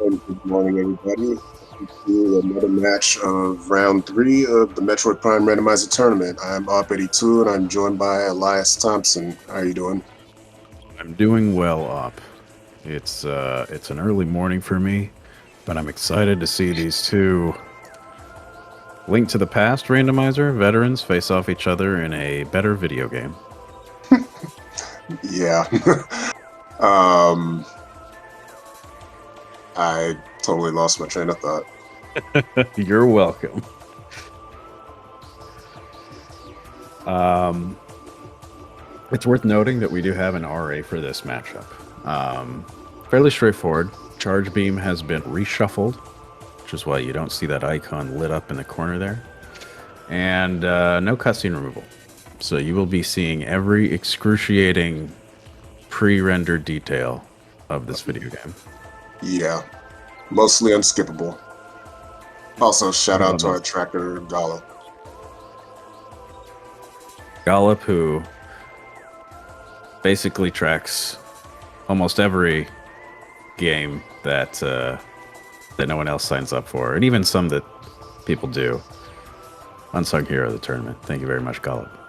And good morning, everybody. Welcome to another match of round three of the Metroid Prime Randomizer tournament. I'm Op82 and I'm joined by Elias Thompson. How are you doing? I'm doing well, Op. It's an early morning for me, but I'm excited to see these two Link to the Past randomizer veterans face off each other in a better video game. Yeah. um, I totally lost my train of thought. You're welcome. Um, it's worth noting that we do have an RA for this matchup. Fairly straightforward. Charge beam has been reshuffled, which is why you don't see that icon lit up in the corner there. And no cutscene removal. So you will be seeing every excruciating pre-rendered detail of this video game. Yeah, mostly unskippable. Also, shout out to our Almost. tracker, Gala. Gollop, who basically tracks almost every game that no one else signs up for, and even some that people do. Unsung hero of the tournament. Thank you very much, Gollop.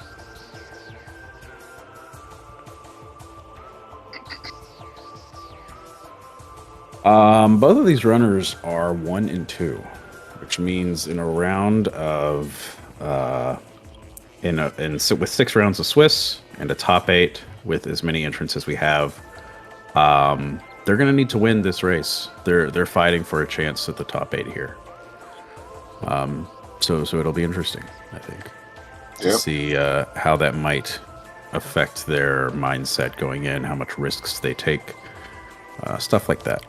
Both of these runners are 1 and 2, which means in a round of with 6 rounds of Swiss and a top 8 with as many entrants as we have, they're going to need to win this race. They're fighting for a chance at the top 8 here. So it'll be interesting, I think, to see how that might affect their mindset going in, how much risks they take, stuff like that.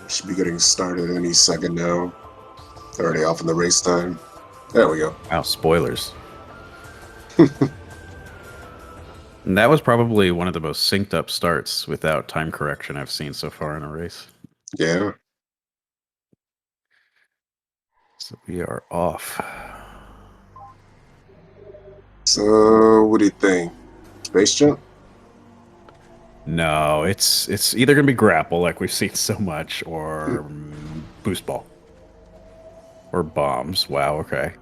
Should be getting started any second now. Already off in the race time. There we go. Wow, spoilers. And that was probably one of the most synced up starts without time correction I've seen so far in a race. Yeah. So we are off. So, what do you think? Space jump? No, it's either gonna be grapple like we've seen so much, or boost ball, or bombs. Wow. Okay.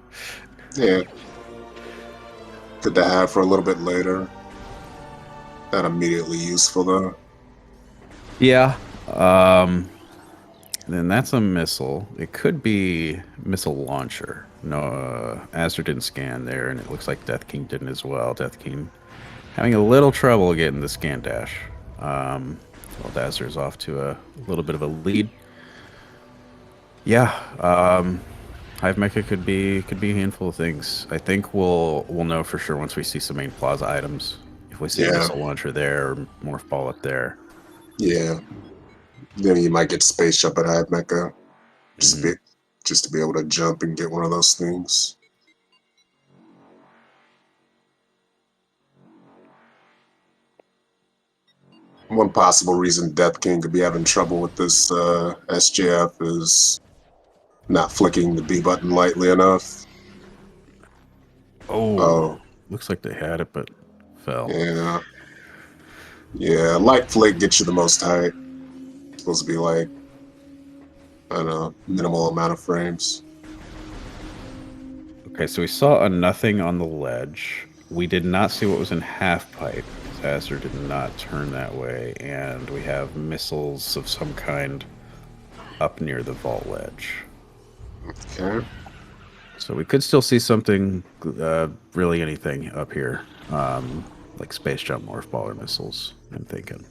Yeah. Good to have for a little bit later. Not immediately useful though. Yeah. Then that's a missile. It could be missile launcher. No, Azder didn't scan there, and it looks like Death King didn't as well. Death King having a little trouble getting the scan dash. Well, Azder's off to a little bit of a lead. Yeah. Hive Mecha could be a handful of things. I think we'll know for sure once we see some main plaza items. If we see a missile launcher there or morph ball up there. Yeah. Then you might get space jump at Hive Mecha. Just to be able to jump and get one of those things. One possible reason Death King could be having trouble with this SJF is not flicking the B button lightly enough. Oh, looks like they had it, but fell. Yeah. Yeah, light flick gets you the most height. It's supposed to be like, I don't know, minimal amount of frames. Okay, so we saw a nothing on the ledge. We did not see what was in half pipe. Azder did not turn that way, and we have missiles of some kind up near the vault ledge. Okay. So we could still see something, really anything up here, like space jump, morph ball, or missiles. I'm thinking.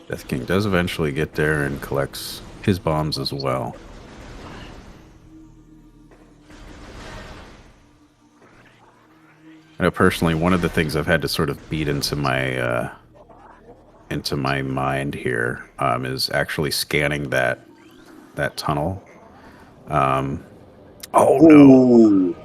Death King does eventually get there and collects his bombs as well. I know personally, one of the things I've had to sort of beat into my mind here is actually scanning that tunnel. Oh no!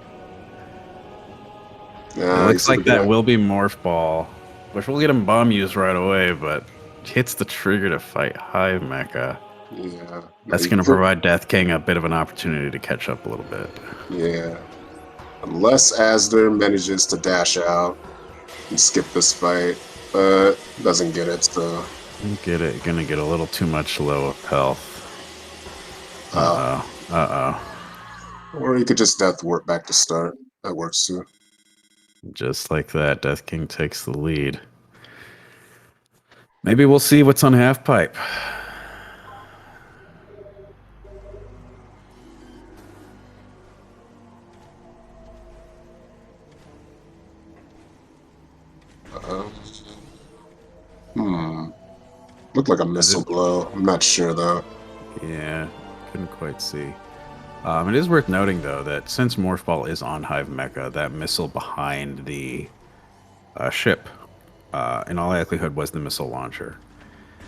It looks like that will be morph ball, which will get him bomb use right away, but hits the trigger to fight Hive Mecha. Yeah. No, That's you going to could. provide Death King a bit of an opportunity to catch up a little bit. Yeah. Unless Azder manages to dash out and skip this fight, but doesn't get it. So, Get it. Going to get a little too much low of health. uh, Uh or you could just death warp back to start. That works too. oh. Just like that, Death King takes the lead. Maybe we'll see what's on half pipe. Uh, hmm. Looked like a Is it? missile blow. I'm not sure though. Yeah, couldn't quite see. It is worth noting, though, that since Morph Ball is on Hive Mecha, that missile behind the ship, in all likelihood, was the missile launcher.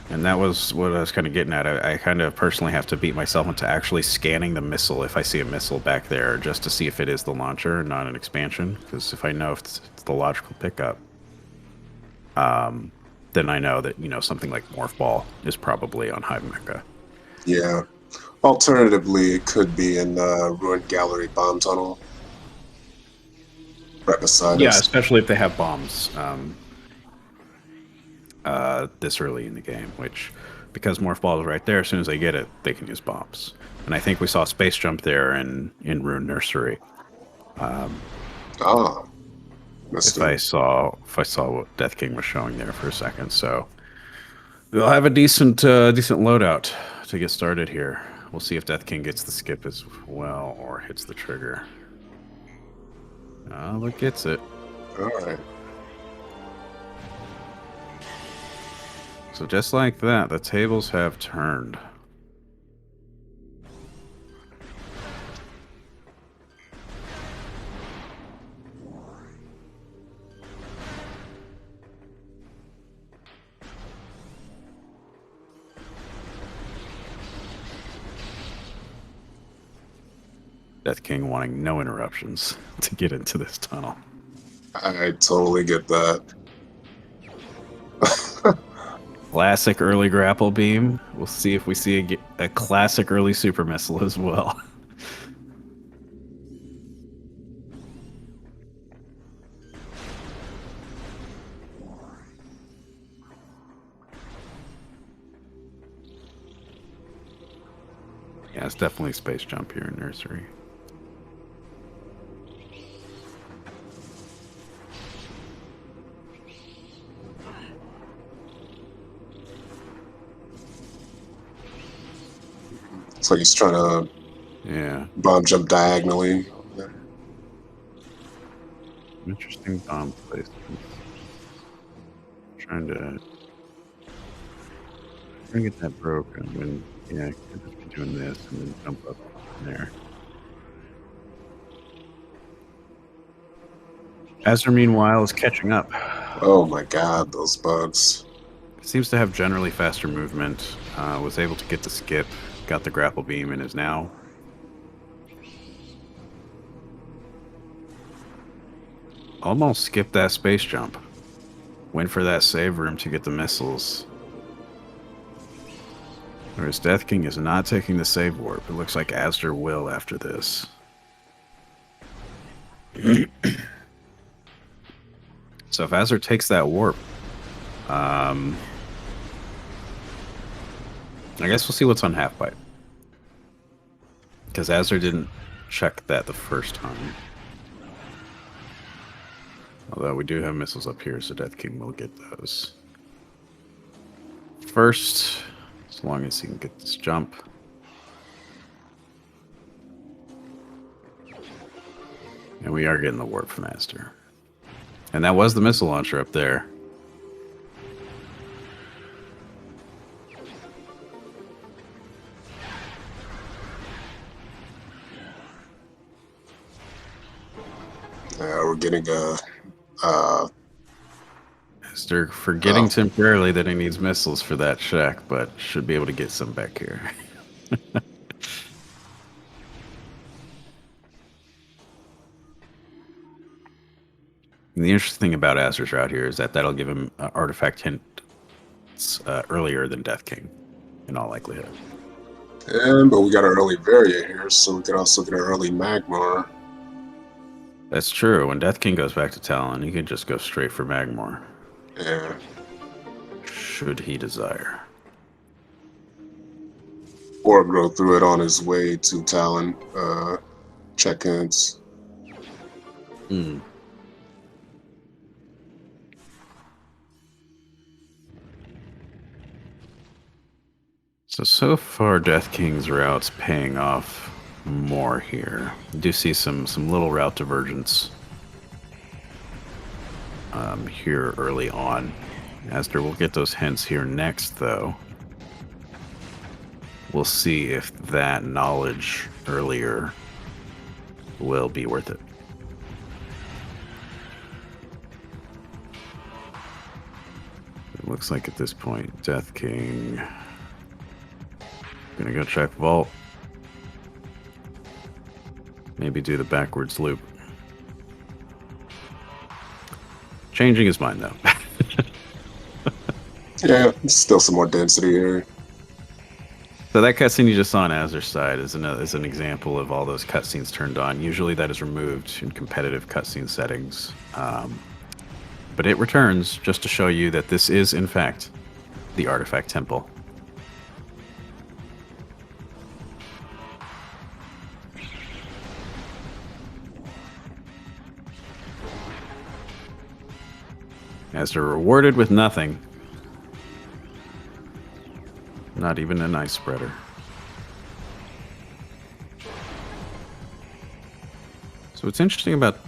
And that was what I was kind of getting at. I kind of personally have to beat myself into actually scanning the missile if I see a missile back there, just to see if it is the launcher and not an expansion. Because if I know if it's the logical pickup, then I know that, something like Morph Ball is probably on Hive Mecha. Yeah. Alternatively, it could be in Ruined Gallery bomb tunnel right beside Yeah, us. especially if they have bombs. This early in the game, which, because Morph Ball is right there, as soon as they get it, they can use bombs. And I think we saw Space Jump there in Rune Nursery. Ah, missed If it. I saw what Death King was showing there for a second, so we'll have a decent loadout to get started here. We'll see if Death King gets the skip as well or hits the trigger. Oh, but gets it. All right. So just like that, the tables have turned. Death King wanting no interruptions to get into this tunnel. I totally get that. Classic early grapple beam. We'll see if we see a classic early super missile as well. Yeah, it's definitely space jump here in nursery. It's like he's trying to Yeah, bomb jump diagonally. interesting bomb placement. Trying to get that broken. When yeah, could just be doing this and then jump up from there. Azure, meanwhile, is catching up. Oh my god, those bugs. Seems to have generally faster movement. Was able to get the skip, got the grapple beam, and is now almost skipped that space jump. Went for that save room to get the missiles. Whereas Death King is not taking the save warp. It looks like Azder will after this. So if Azder takes that warp, I guess we'll see what's on half pipe. Because Azder didn't check that the first time. Although we do have missiles up here, so Death King will get those. First, as long as he can get this jump. And we are getting the warp from Azder. And that was the missile launcher up there. We're getting uh, Azder forgetting temporarily that he needs missiles for that shack, but should be able to get some back here. And the interesting thing about Azder's route here is that that'll give him artifact hints earlier than Death King, in all likelihood. And but we got an early Varia here, so we could also get an early Magmar. That's true. When Death King goes back to Talon, he can just go straight for Magmar, Yeah. should he desire. Or go through it on his way to Talon check-ins. Hmm. So far, Death King's route's paying off more here. You do see some little route divergence here early on. Azder will get those hints here next, though. We'll see if that knowledge earlier will be worth it. It looks like at this point, Death King gonna go check Vault. Maybe do the backwards loop. Changing his mind, though. Yeah, still some more density here. So that cutscene you just saw on Azur's side is an example of all those cutscenes turned on. Usually that is removed in competitive cutscene settings. But it returns just to show you that this is, in fact, the Artifact Temple. As they're rewarded with nothing. Not even an ice spreader. So what's interesting about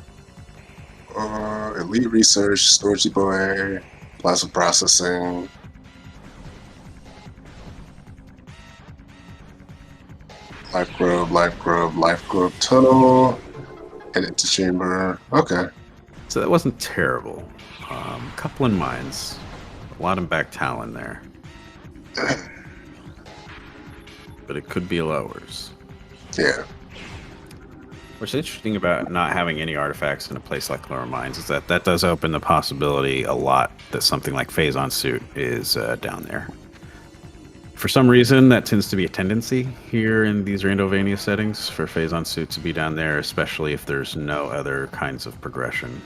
Elite research, storage depot, plasma processing. Life grove tunnel, and into chamber. Okay. so that wasn't terrible. Couple in mines. A lot in back Talon there. But it could be a lot worse. Yeah. What's interesting about not having any artifacts in a place like Lower Mines is that that does open the possibility a lot that something like Phazon Suit is down there. For some reason, that tends to be a tendency here in these Randovania settings for Phazon Suit to be down there, especially if there's no other kinds of progression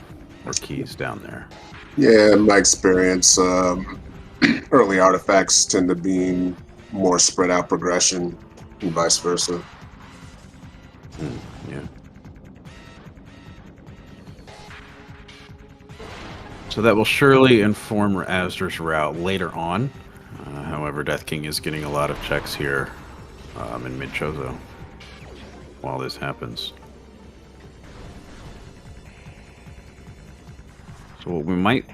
or keys down there. Yeah, in my experience, early artifacts tend to be more spread out progression and vice versa. Yeah. So that will surely inform Azder's route later on. However, Death King is getting a lot of checks here in mid-Chozo while this happens. So what we might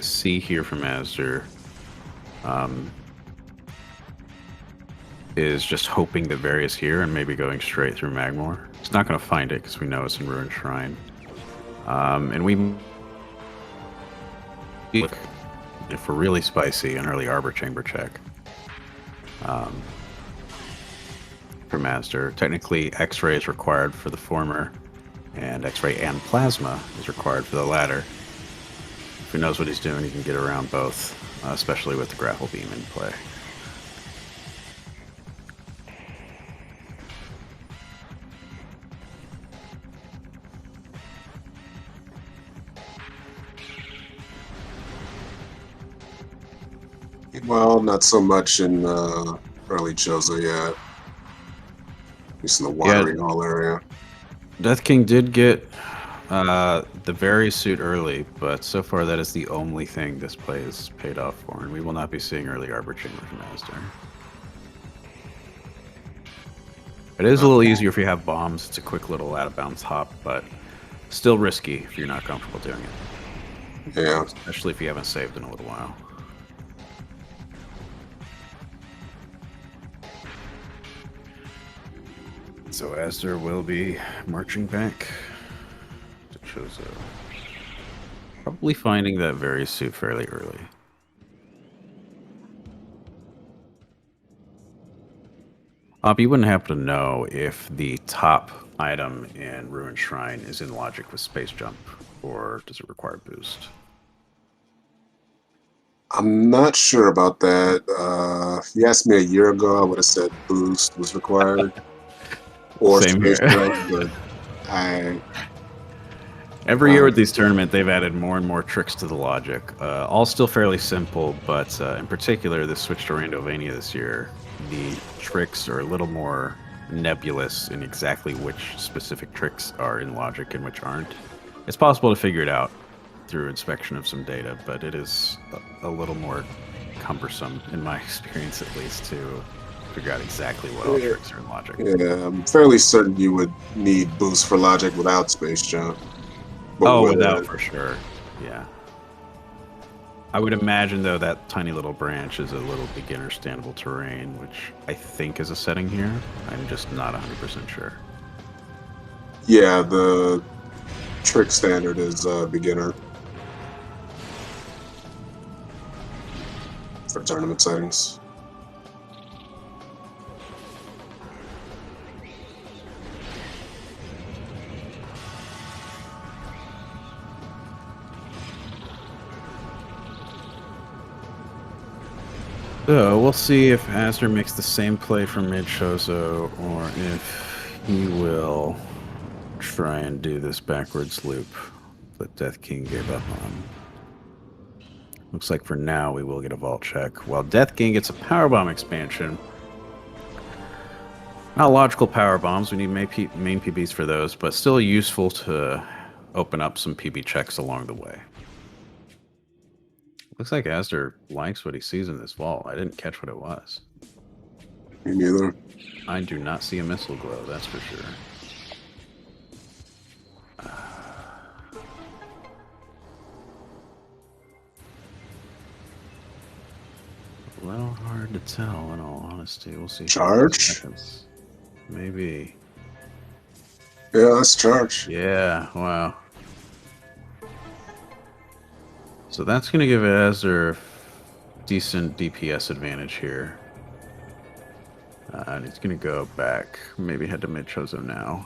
see here from Azder is just hoping that Various here and maybe going straight through Magmor. He's not going to find it because we know it's in Ruined Shrine. And we look, if we're really spicy, an early Arbor Chamber check for Master. Technically, X-ray is required for the former, and X-ray and Plasma is required for the latter. If he knows what he's doing, he can get around both, especially with the Grapple Beam in play. Well, not so much in early Chozo yet. At least in the watery hall area. Death King did get the Very suit early, but so far that is the only thing this play has paid off for, and we will not be seeing early Arbor Chamber from Azder. It is a little easier if you have bombs. It's a quick little out-of-bounds hop, but still risky if you're not comfortable doing it. Yeah. Especially if you haven't saved in a little while. So Azder will be marching back to Chozo. Probably finding that very suit fairly early. You wouldn't happen to know if the top item in Ruined Shrine is in logic with Space Jump, or does it require boost? I'm not sure about that. If you asked me a year ago, I would have said boost was required or Same space here. jump, but I, Every year uh, with these tournament, they've added more and more tricks to the logic. All still fairly simple, but in particular, this switch to Randovania this year, the tricks are a little more nebulous in exactly which specific tricks are in logic and which aren't. It's possible to figure it out through inspection of some data, but it is a little more cumbersome, in my experience at least, to figure out exactly what all yeah, tricks are in logic. yeah, I'm fairly certain you would need boost for logic without space jump, but Oh, whether without for sure. Yeah. I would imagine, though, that tiny little branch is a little beginner standable terrain, which I think is a setting here. I'm just not 100% sure. yeah, the trick standard is beginner for tournament settings. So we'll see if Azder makes the same play from mid Shozo or if he will try and do this backwards loop that Death King gave up on. Looks like for now we will get a vault check. While Death King gets a powerbomb expansion. Not logical power bombs. We need main PBs for those, but still useful to open up some PB checks along the way. Looks like Asder likes what he sees in this vault. I didn't catch what it was. Me neither. I do not see a missile glow, that's for sure. A little hard to tell, in all honesty. We'll see. 15 Charge? seconds. Maybe. Yeah, that's charge. Yeah, wow. So that's going to give Asder decent DPS advantage here. And he's going to go back. Maybe head to mid Chozo now.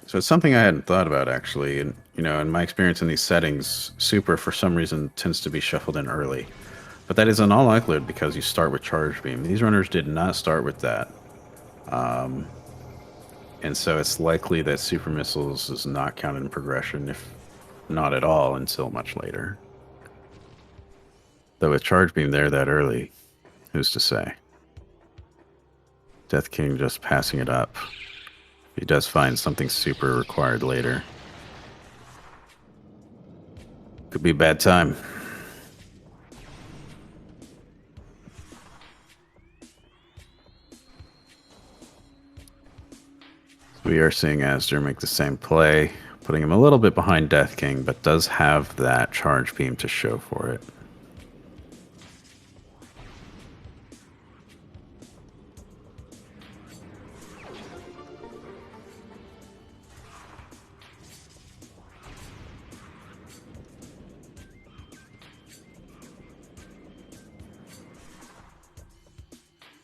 So it's something I hadn't thought about, actually. And, you know, in my experience in these settings, Super, for some reason, tends to be shuffled in early. But that is in all likelihood because you start with Charge Beam. These runners did not start with that. And so it's likely that Super Missiles is not counted in progression, if not at all, until much later. Though with Charge Beam there that early, who's to say? Death King just passing it up. He does find something super required later. Could be a bad time. We are seeing Asder make the same play, putting him a little bit behind Death King, but does have that charge beam to show for it.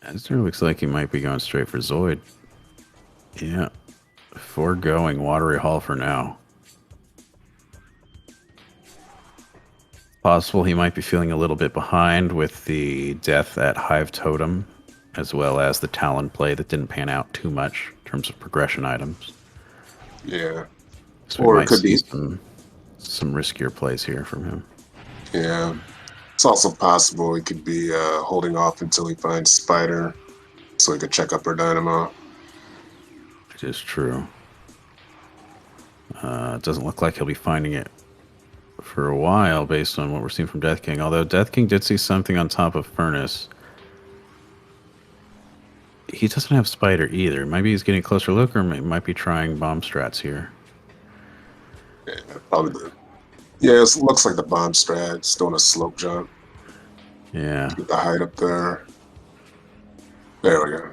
Asder looks like he might be going straight for Zoid. Yeah. Foregoing Watery Hall for now. Possible he might be feeling a little bit behind with the death at Hive Totem, as well as the Talon play that didn't pan out too much in terms of progression items. Yeah. So we Or it might could see be, some riskier plays here from him. yeah. It's also possible he could be holding off until he finds Spider so he could check up her Dynamo. Which is true. It doesn't look like he'll be finding it for a while based on what we're seeing from Death King. Although Death King did see something on top of Furnace. He doesn't have Spider either. Maybe he's getting a closer look or might be trying bomb strats here. Yeah, probably the. Yeah, it looks like the bomb strat. It's doing a slope jump. Yeah. Get the height up there. There we go.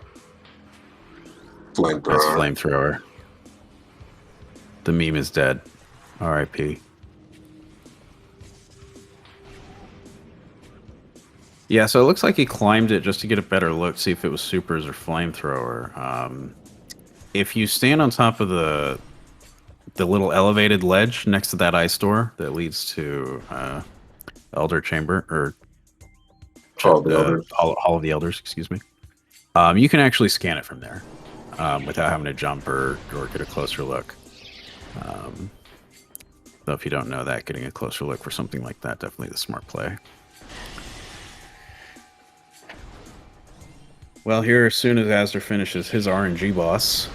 That's Flamethrower. Flamethrower. The meme is dead. R.I.P. Yeah, so it looks like he climbed it just to get a better look, see if it was supers or flamethrower. If you stand on top of the little elevated ledge next to that ice door that leads to Elder Chamber or Oh, the other. Hall of the Elders, excuse me. You can actually scan it from there without having to jump or get a closer look. Um, though if you don't know that, getting a closer look for something like that definitely the smart play. Well, here as soon as Azder finishes his RNG boss,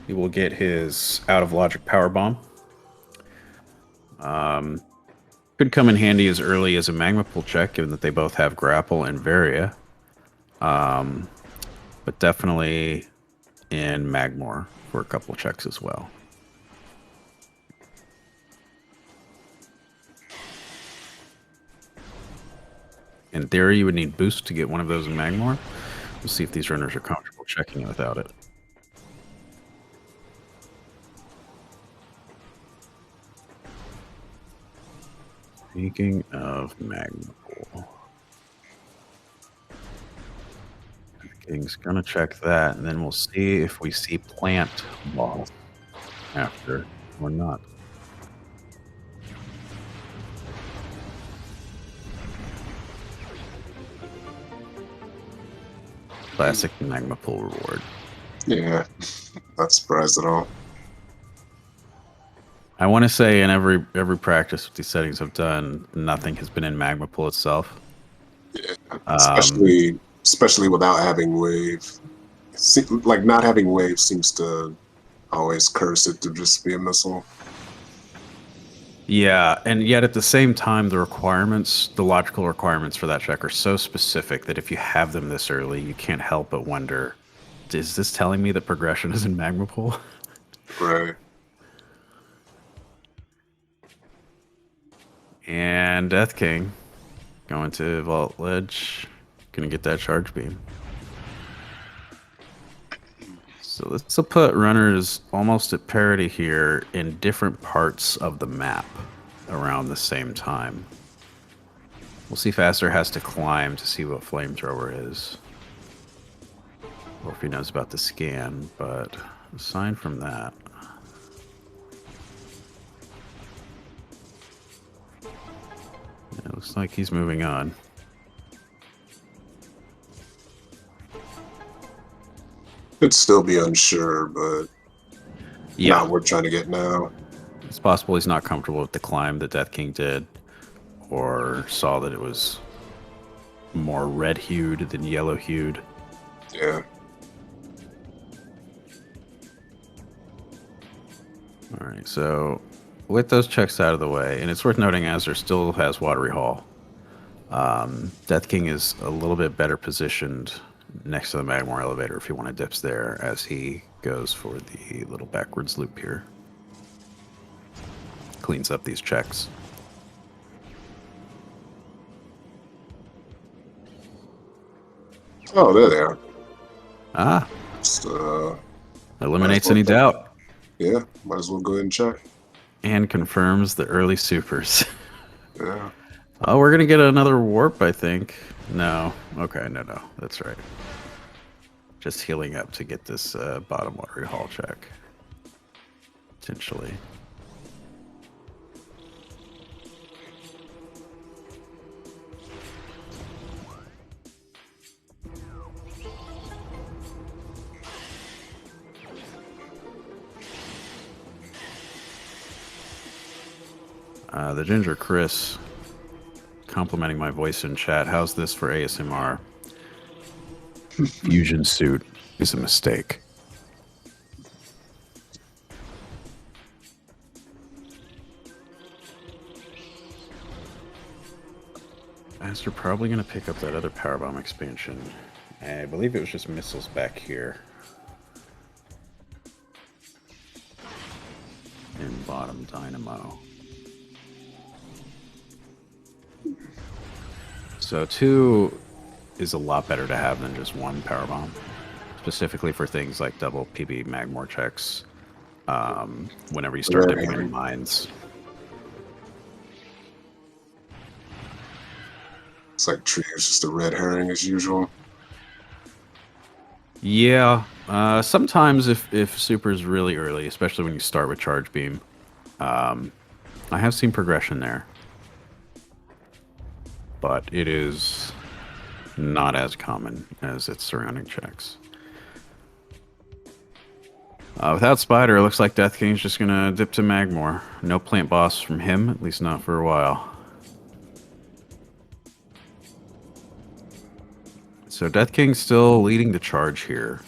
he will get his out of logic power bomb. Could come in handy as early as a magma pool check, given that they both have grapple and varia. But definitely in Magmore for a couple checks as well. In theory, you would need boost to get one of those in Magmore. We'll see if these runners are comfortable checking it without it. Speaking of Magma Pool, King's gonna check that, and then we'll see if we see plant boss after or not. Classic Magma Pool reward. Yeah, not surprised at all. I want to say in every practice with these settings I've done, nothing has been in Magma Pool itself. Yeah, Um, especially without having wave. Like not having wave seems to always curse it to just be a missile. Yeah, and yet at the same time, the requirements, the logical requirements for that check are so specific that if you have them this early, you can't help but wonder, is this telling me that progression is in Magma Pool? Right. And Death King going to Vault Ledge, gonna get that charge beam. So this will put runners almost at parity here in different parts of the map around the same time. We'll see if Azder has to climb to see what Flamethrower is. Or if he knows about the scan, but aside from that... It looks like he's moving on. Could still be unsure, but Yeah, not worth trying to get now. it's possible he's not comfortable with the climb that Death King did, or saw that it was more red-hued than yellow-hued. Yeah. Alright, so with those checks out of the way, and it's worth noting Azure still has Watery Hall. Death King is a little bit better positioned next to the Magmore elevator if you want to dips there as he goes for the little backwards loop here. Cleans up these checks. Oh, there they are. Ah, Just, eliminates any doubt. Yeah, might as well go ahead and check. And confirms the early supers. Yeah. Oh, we're going to get another warp, I think. No. Okay, no. That's right. Just healing up to get this bottom watery hall check. Potentially. The Ginger Chris complimenting my voice in chat. How's this for ASMR? Fusion suit is a mistake. Master probably going to pick up that other powerbomb expansion. I believe it was just missiles back here. In bottom dynamo. So 2 is a lot better to have than just one powerbomb. Specifically for things like double PB Magmore checks. Whenever you start dipping in mines. It's like Tree is just a red herring as usual. Yeah. Sometimes if super is really early, especially when you start with charge beam, I have seen progression there. but it is not as common as its surrounding checks. Without Spider, it looks like Death King's just gonna dip to Magmore. No plant boss from him, at least not for a while. So Death King's still leading the charge here,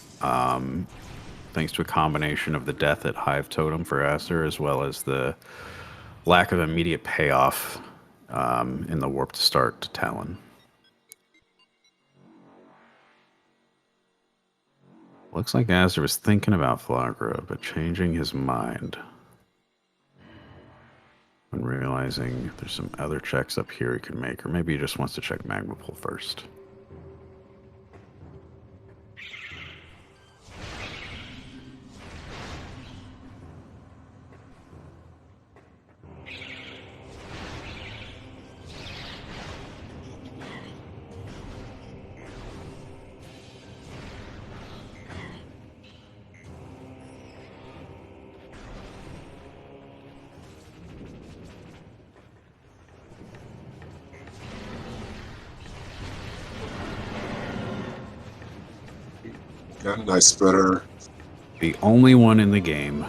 thanks to a combination of the death at Hive Totem for Aster, as well as the lack of immediate payoff in the warp to start to Talon. Looks like Azder was thinking about Flagra, but changing his mind when realizing there's some other checks up here he can make, or maybe he just wants to check Magma Pool first. Got a nice spreader. The only one in the game.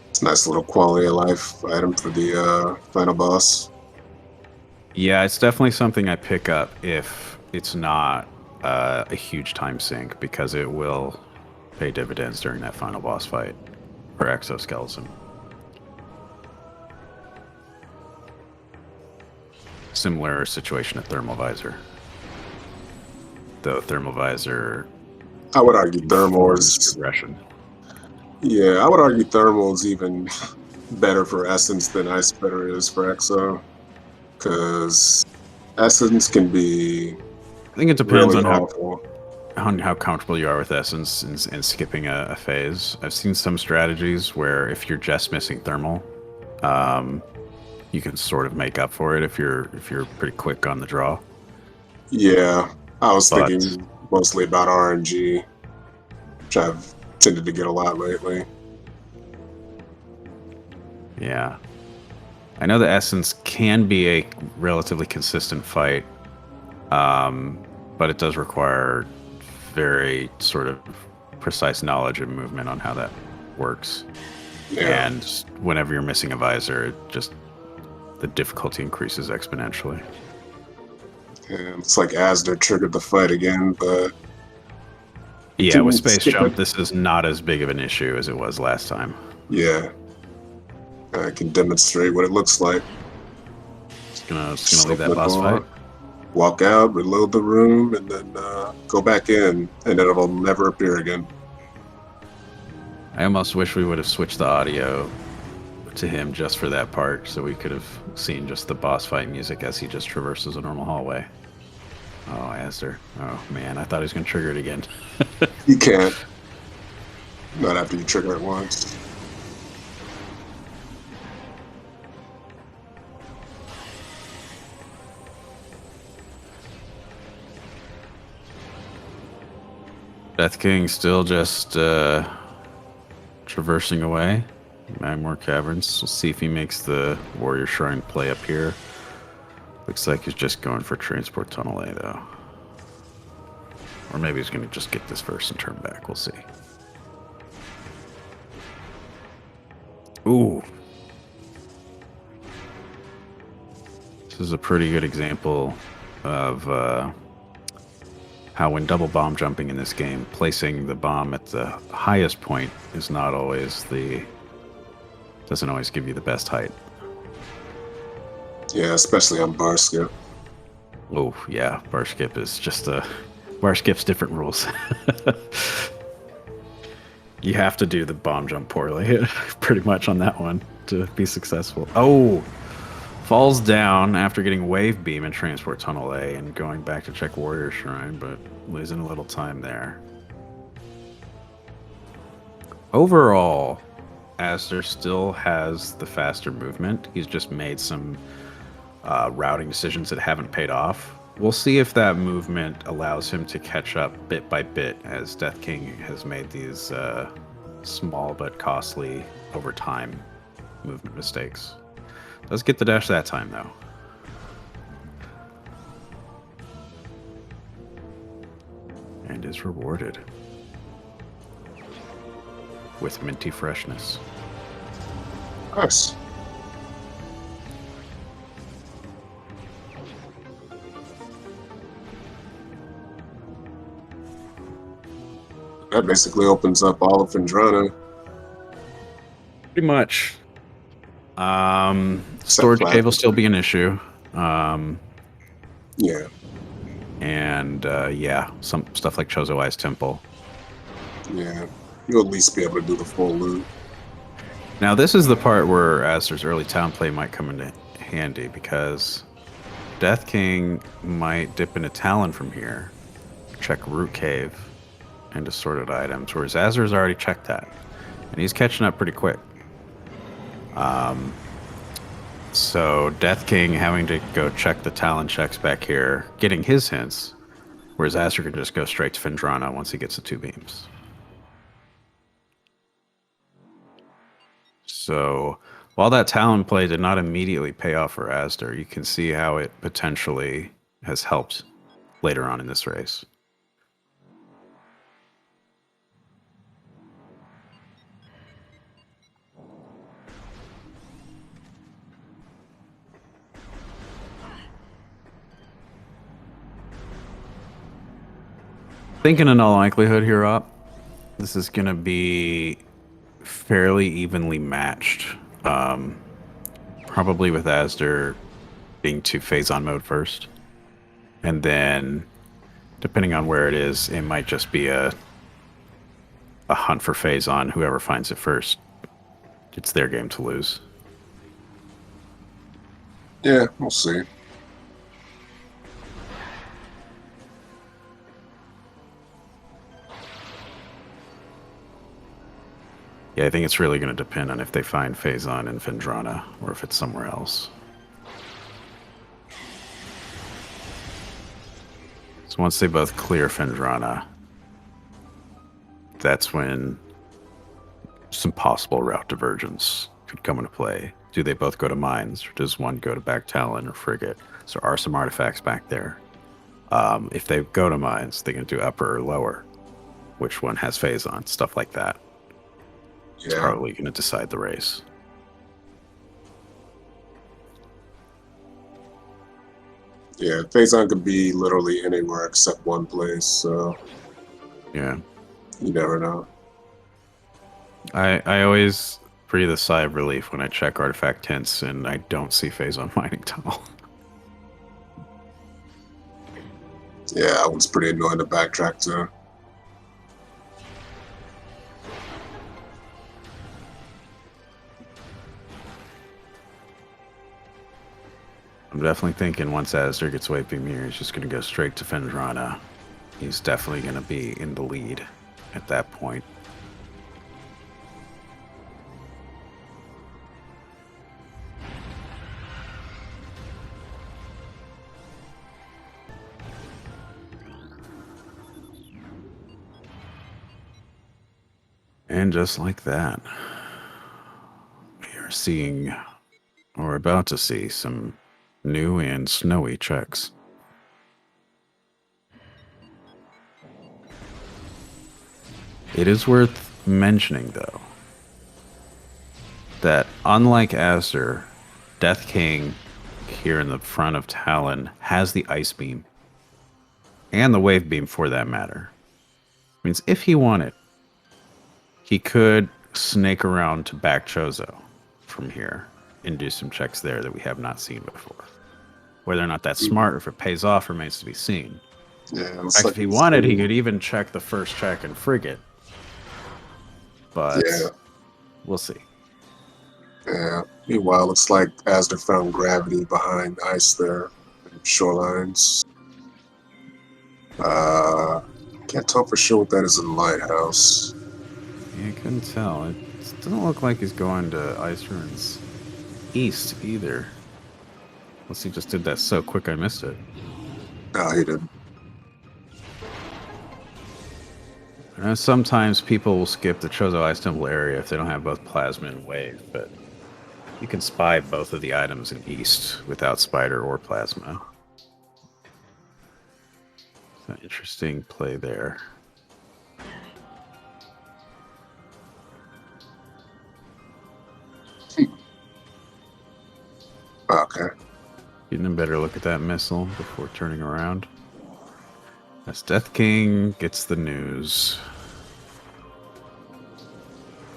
It's a nice little quality of life item for the final boss. Yeah, it's definitely something I pick up if it's not a huge time sink, because it will pay dividends during that final boss fight for Exoskeleton. Similar situation at Thermal Visor. Though Thermal Visor I would argue thermal forms is, progression. yeah, I would argue thermal is even better for Essence than Ice Spreader is for Exo, because Essence can be I think it depends really on awful. how comfortable you are with Essence and skipping a phase. I've seen some strategies where if you're just missing Thermal, you can sort of make up for it if you're pretty quick on the draw. Yeah, I was But thinking mostly about RNG, which I've tended to get a lot lately. yeah, I know the Essence can be a relatively consistent fight, but it does require very sort of precise knowledge and movement on how that works. Yeah, And whenever you're missing a visor, it just the difficulty increases exponentially. and it's like Asder triggered the fight again, but Yeah, with didn't Space skip Jump, it. this is not as big of an issue as it was last time. Yeah, I can demonstrate what it looks like. It's gonna leave that Flip boss fight. on, walk out, reload the room, and then go back in, and then it'll never appear again. I almost wish we would have switched the audio to him just for that part, so we could have seen just the boss fight music as he just traverses a normal hallway. Oh, Asder. Oh, man, I thought he was going to trigger it again. You can't. Not after you trigger it once. Death King still just traversing away. Magmore Caverns. We'll see if he makes the Warrior Shrine play up here. Looks like he's just going for Transport Tunnel A, though. Or maybe he's going to just get this first and turn back. We'll see. Ooh. This is a pretty good example of how when double bomb jumping in this game, placing the bomb at the highest point is not always doesn't always give you the best height. Yeah, especially on bar skip. Oh, yeah, bar skip is just bar skip's different rules. You have to do the bomb jump poorly, pretty much on that one to be successful. Oh, falls down after getting wave beam and transport tunnel A and going back to check Warrior Shrine, but losing a little time there. Overall, Asder still has the faster movement. He's just made some routing decisions that haven't paid off. We'll see if that movement allows him to catch up bit by bit as Death King has made these small but costly over time movement mistakes. Does get the dash that time though. And is rewarded with minty freshness. Nice. That basically opens up all of Vendrana. Pretty much. Except Storage cave will plasma. still be an issue. Um, Yeah, and yeah, some stuff like Chozo I's Temple. yeah. You'll at least be able to do the full loot. Now, this is the part where Azder's early town play might come into handy because Death King might dip into Talon from here, check Root Cave, and assorted items, whereas Azder's already checked that, and he's catching up pretty quick. So Death King having to go check the Talon checks back here, getting his hints, whereas Azder can just go straight to Fendrana once he gets the two beams. So while that Talon play did not immediately pay off for Azder, you can see how it potentially has helped later on in this race. Thinking in all likelihood here, Op, this is going to be fairly evenly matched. Probably with Azder being to phase on mode first. And then, depending on where it is, it might just be a hunt for phase on. Whoever finds it first, it's their game to lose. Yeah, we'll see. Yeah, I think it's really going to depend on if they find Phazon in Fendrana or if it's somewhere else. So once they both clear Fendrana, that's when some possible route divergence could come into play. Do they both go to mines, or does one go to back Talon or frigate? So are some artifacts back there? If they go to mines, they can do upper or lower. Which one has Phazon? Stuff like that. It's Yeah, probably going to decide the race. yeah. Phazon could be literally anywhere except one place, so Yeah. you never know. I always breathe a sigh of relief when I check artifact hints and I don't see Phazon mining tunnel. Yeah, it was pretty annoying to backtrack to. I'm definitely thinking once Azder gets Wave Beam here, he's just going to go straight to Fendrana. He's definitely going to be in the lead at that point. And just like that, we are seeing, or about to see, some new and snowy checks. It is worth mentioning, though, that unlike Azder, Death King here in the front of Talon has the Ice Beam, and the Wave Beam for that matter. Means if he wanted, he could snake around to back Chozo from here and do some checks there that we have not seen before. Whether or not that's smart or if it pays off remains to be seen. Yeah, In fact, if he wanted, he could even check the first check and frigate. But yeah, we'll see. yeah. Meanwhile, looks like Asder found gravity behind ice there, shorelines. Can't tell for sure what that is in the lighthouse. Yeah, I couldn't tell. It doesn't look like he's going to Ice Ruins East either. Unless he just did that so quick I missed it. No, he didn't. Sometimes people will skip the Chozo Ice Temple area if they don't have both Plasma and Wave, but you can spy both of the items in East without Spider or Plasma. It's an interesting play there. Okay. Getting a better look at that missile before turning around. As Death King gets the news.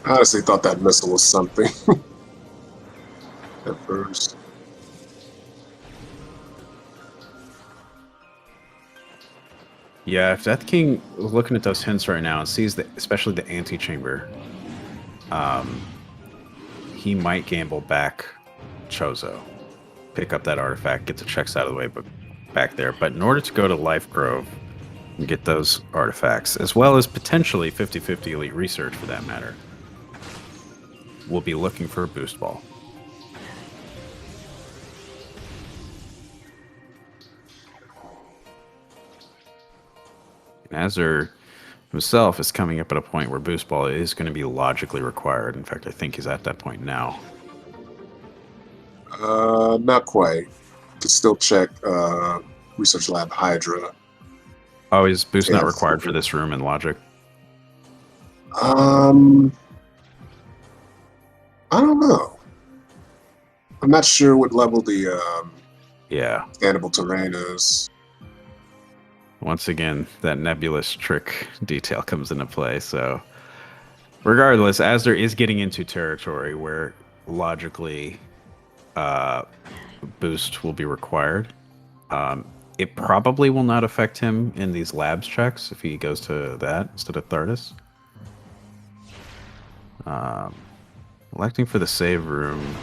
I honestly thought that missile was something at first. Yeah, if Death King was looking at those hints right now and sees that, especially the antechamber, he might gamble back Chozo, pick up that artifact, get the checks out of the way, but back there. But in order to go to Life Grove and get those artifacts, as well as potentially 50-50 elite research for that matter, we'll be looking for a boost ball. And Azzer himself is coming up at a point where boost ball is going to be logically required. In fact, I think he's at that point now. Not quite. Could still check Research Lab Hydra. Oh, is boost not Yeah. required for this room in logic? I don't know. I'm not sure what level the Yeah. scannable terrain is. Once again, that nebulous trick detail comes into play. So, regardless, Azder is getting into territory where logically boost will be required. It probably will not affect him in these labs checks if he goes to that instead of Thardis. Electing for the save room.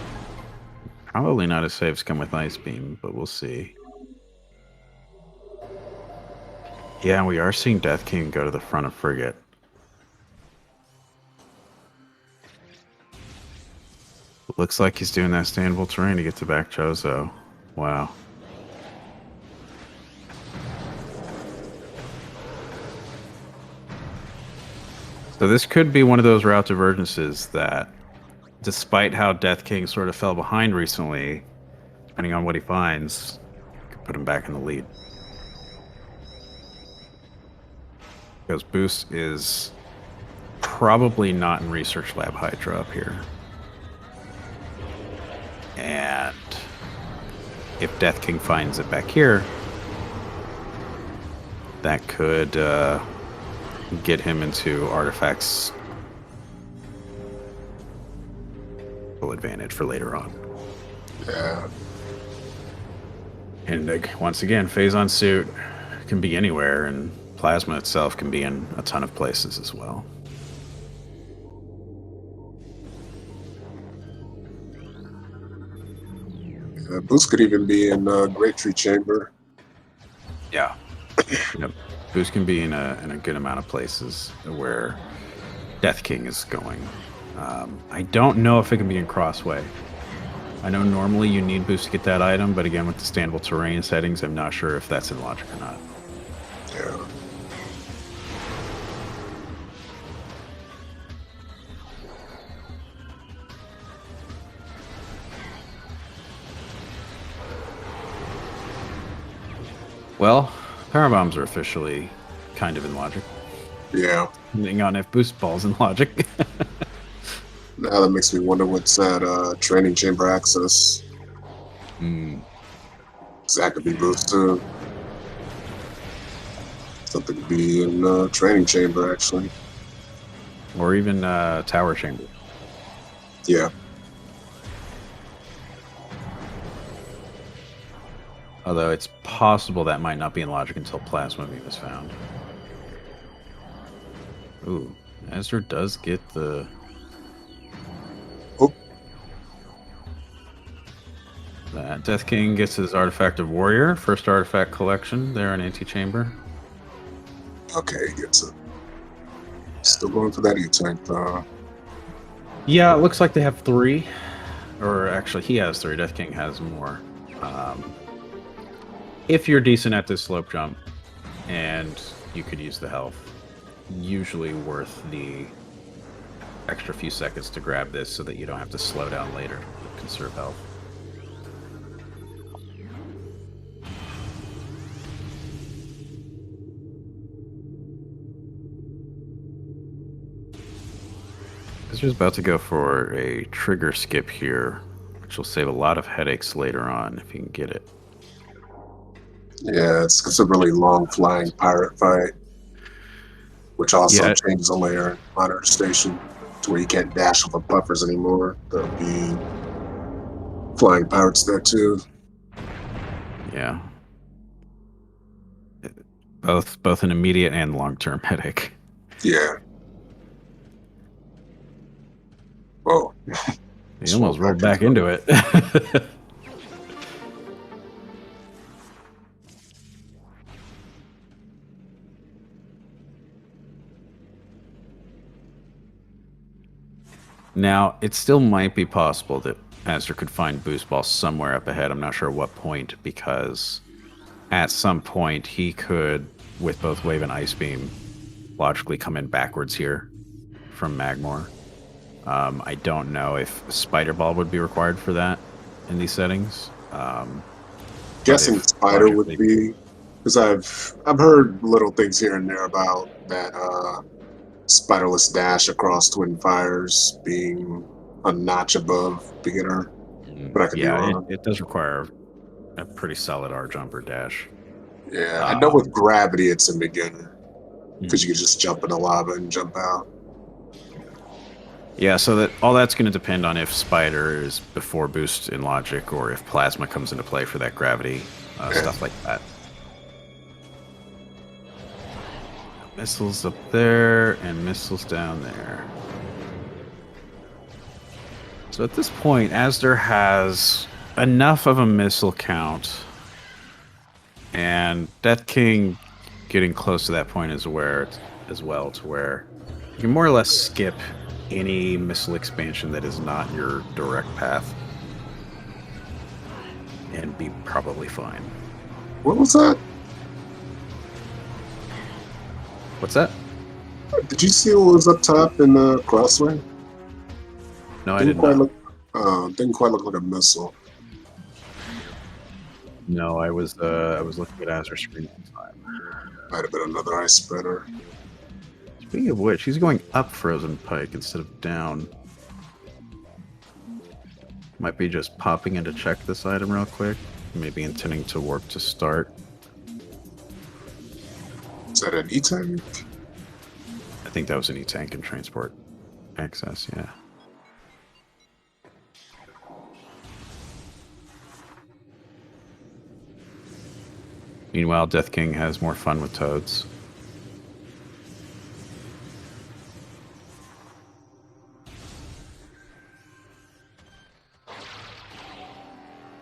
Probably not as saves come with Ice Beam, but we'll see. Yeah, we are seeing Death King go to the front of Frigate. It looks like he's doing that standable terrain to get to back Chozo. Wow. So this could be one of those route divergences that, despite how Death King sort of fell behind recently, depending on what he finds, could put him back in the lead. Because Boost is probably not in Research Lab Hydra up here. And if Death King finds it back here, that could get him into artifacts advantage for later on. Yeah. And once again, Phazon suit can be anywhere, and Plasma itself can be in a ton of places as well. Boost could even be in Great Tree Chamber. Yeah. Yep. Boost can be in a good amount of places where Death King is going. I don't know if it can be in Crossway. I know normally you need Boost to get that item, but again, with the standable terrain settings, I'm not sure if that's in logic or not. Yeah. Well, power bombs are officially kind of in logic. Yeah. Depending on if Boost Ball's in logic. Now that makes me wonder what's that training chamber access. That could be Boost too. Something could be in training chamber actually. Or even Tower Chamber. Yeah. Although it's possible that might not be in logic until Plasma Beam is found. Ooh, Azder does get the... Oh. Death King gets his Artifact of Warrior, first artifact collection there in Antechamber. Okay, he gets it. Still going for that E-Tank though. Yeah, it looks like they have 3. Or actually, he has 3. Death King has more. If you're decent at this slope jump, and you could use the health, usually worth the extra few seconds to grab this so that you don't have to slow down later to conserve health. Azder's about to go for a trigger skip here, which will save a lot of headaches later on if you can get it. Yeah, it's a really long flying pirate fight, which also Yeah, changes a layer in Monitor Station to where you can't dash over buffers anymore. There'll be flying pirates there too. yeah. Both an immediate and long-term headache. Yeah. Whoa. He almost rolled back into it. Now, it still might be possible that Azder could find Boost Ball somewhere up ahead. I'm not sure what point, because at some point he could, with both Wave and Ice Beam, logically come in backwards here from Magmore. I don't know if Spider Ball would be required for that in these settings. Guessing Spider would be, because I've heard little things here and there about that spiderless dash across Twin Fires being a notch above beginner, but I could be wrong. It does require a pretty solid R jump or dash. Yeah, I know with gravity it's a beginner because you can just jump in the lava and jump out. Yeah, so that all that's going to depend on if Spider is before boost in logic or if Plasma comes into play for that gravity, stuff like that. Missiles up there and missiles down there. So at this point, Azder has enough of a missile count, and Death King getting close to that point as well, to where you can more or less skip any missile expansion that is not your direct path and be probably fine. What was that? What's that? Did you see what was up top in the crossway? No, I didn't quite look. Didn't quite look like a missile. No, I was looking at Azer's screen at the time. Might have been another ice spreader. Speaking of which, he's going up Frozen Pike instead of down. Might be just popping in to check this item real quick. Maybe intending to warp to start. Is that an E-tank? I think that was an E-tank and transport access, yeah. Meanwhile, Death King has more fun with toads.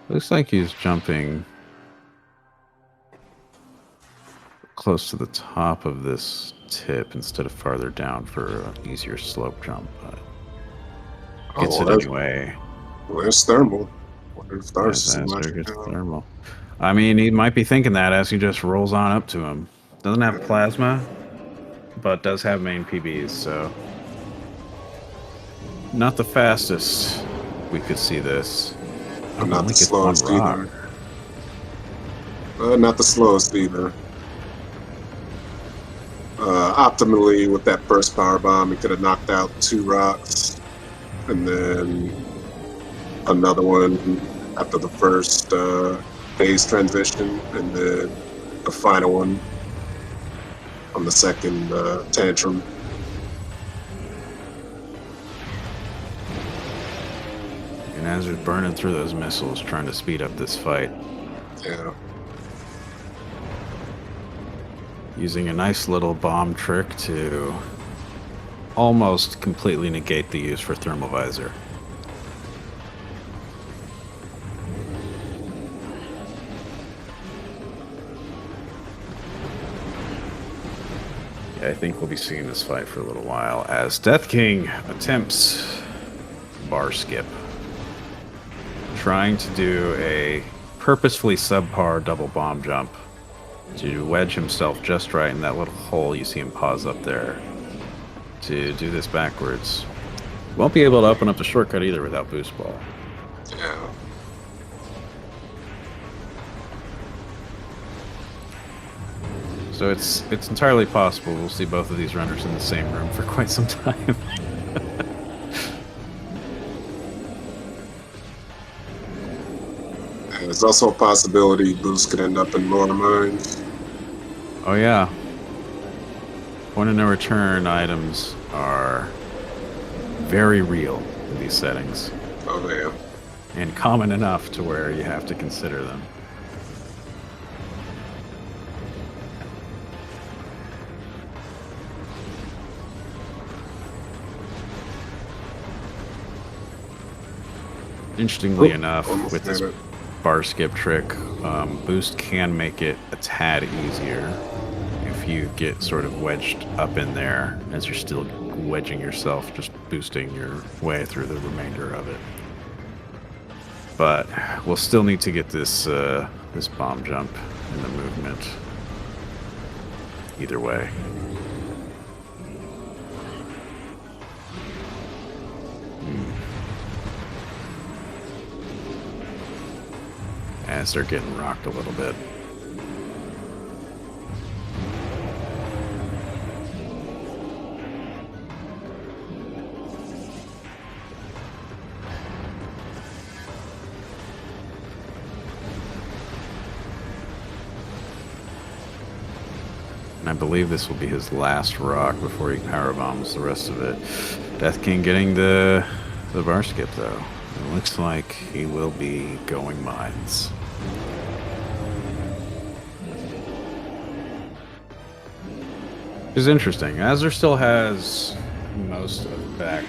Looks like he's jumping close to the top of this tip instead of farther down for an easier slope jump, but gets it anyway. Well, there's thermal. Wonder if there's gets thermal. I mean, he might be thinking that as he just rolls on up to him. Doesn't have plasma, but does have main PBs, so not the fastest we could see this. But not the slowest either. Not the slowest either. Optimally, with that first power bomb, he could have knocked out 2 rocks, and then another one after the first phase transition, and then the final one on the second tantrum. And Azder's burning through those missiles, trying to speed up this fight. Yeah. Using a nice little bomb trick to almost completely negate the use for thermal visor. Yeah, I think we'll be seeing this fight for a little while as Death King attempts bar skip. Trying to do a purposefully subpar double bomb jump to wedge himself just right in that little hole you see him pause up there to do this backwards. Won't be able to open up the shortcut either without boost ball. Yeah. So it's entirely possible we'll see both of these runners in the same room for quite some time. There's also a possibility Boost could end up in lower mines. Oh yeah. Point of no return items are very real in these settings. Oh yeah. And common enough to where you have to consider them. Interestingly enough, with this bar skip trick, boost can make it a tad easier if you get sort of wedged up in there as you're still wedging yourself, just boosting your way through the remainder of it. But we'll still need to get this this bomb jump in the movement either way. As they're getting rocked a little bit. And I believe this will be his last rock before he power bombs the rest of it. Death King getting the bar skip though. It looks like he will be going mines. It's interesting. Azder still has most of the back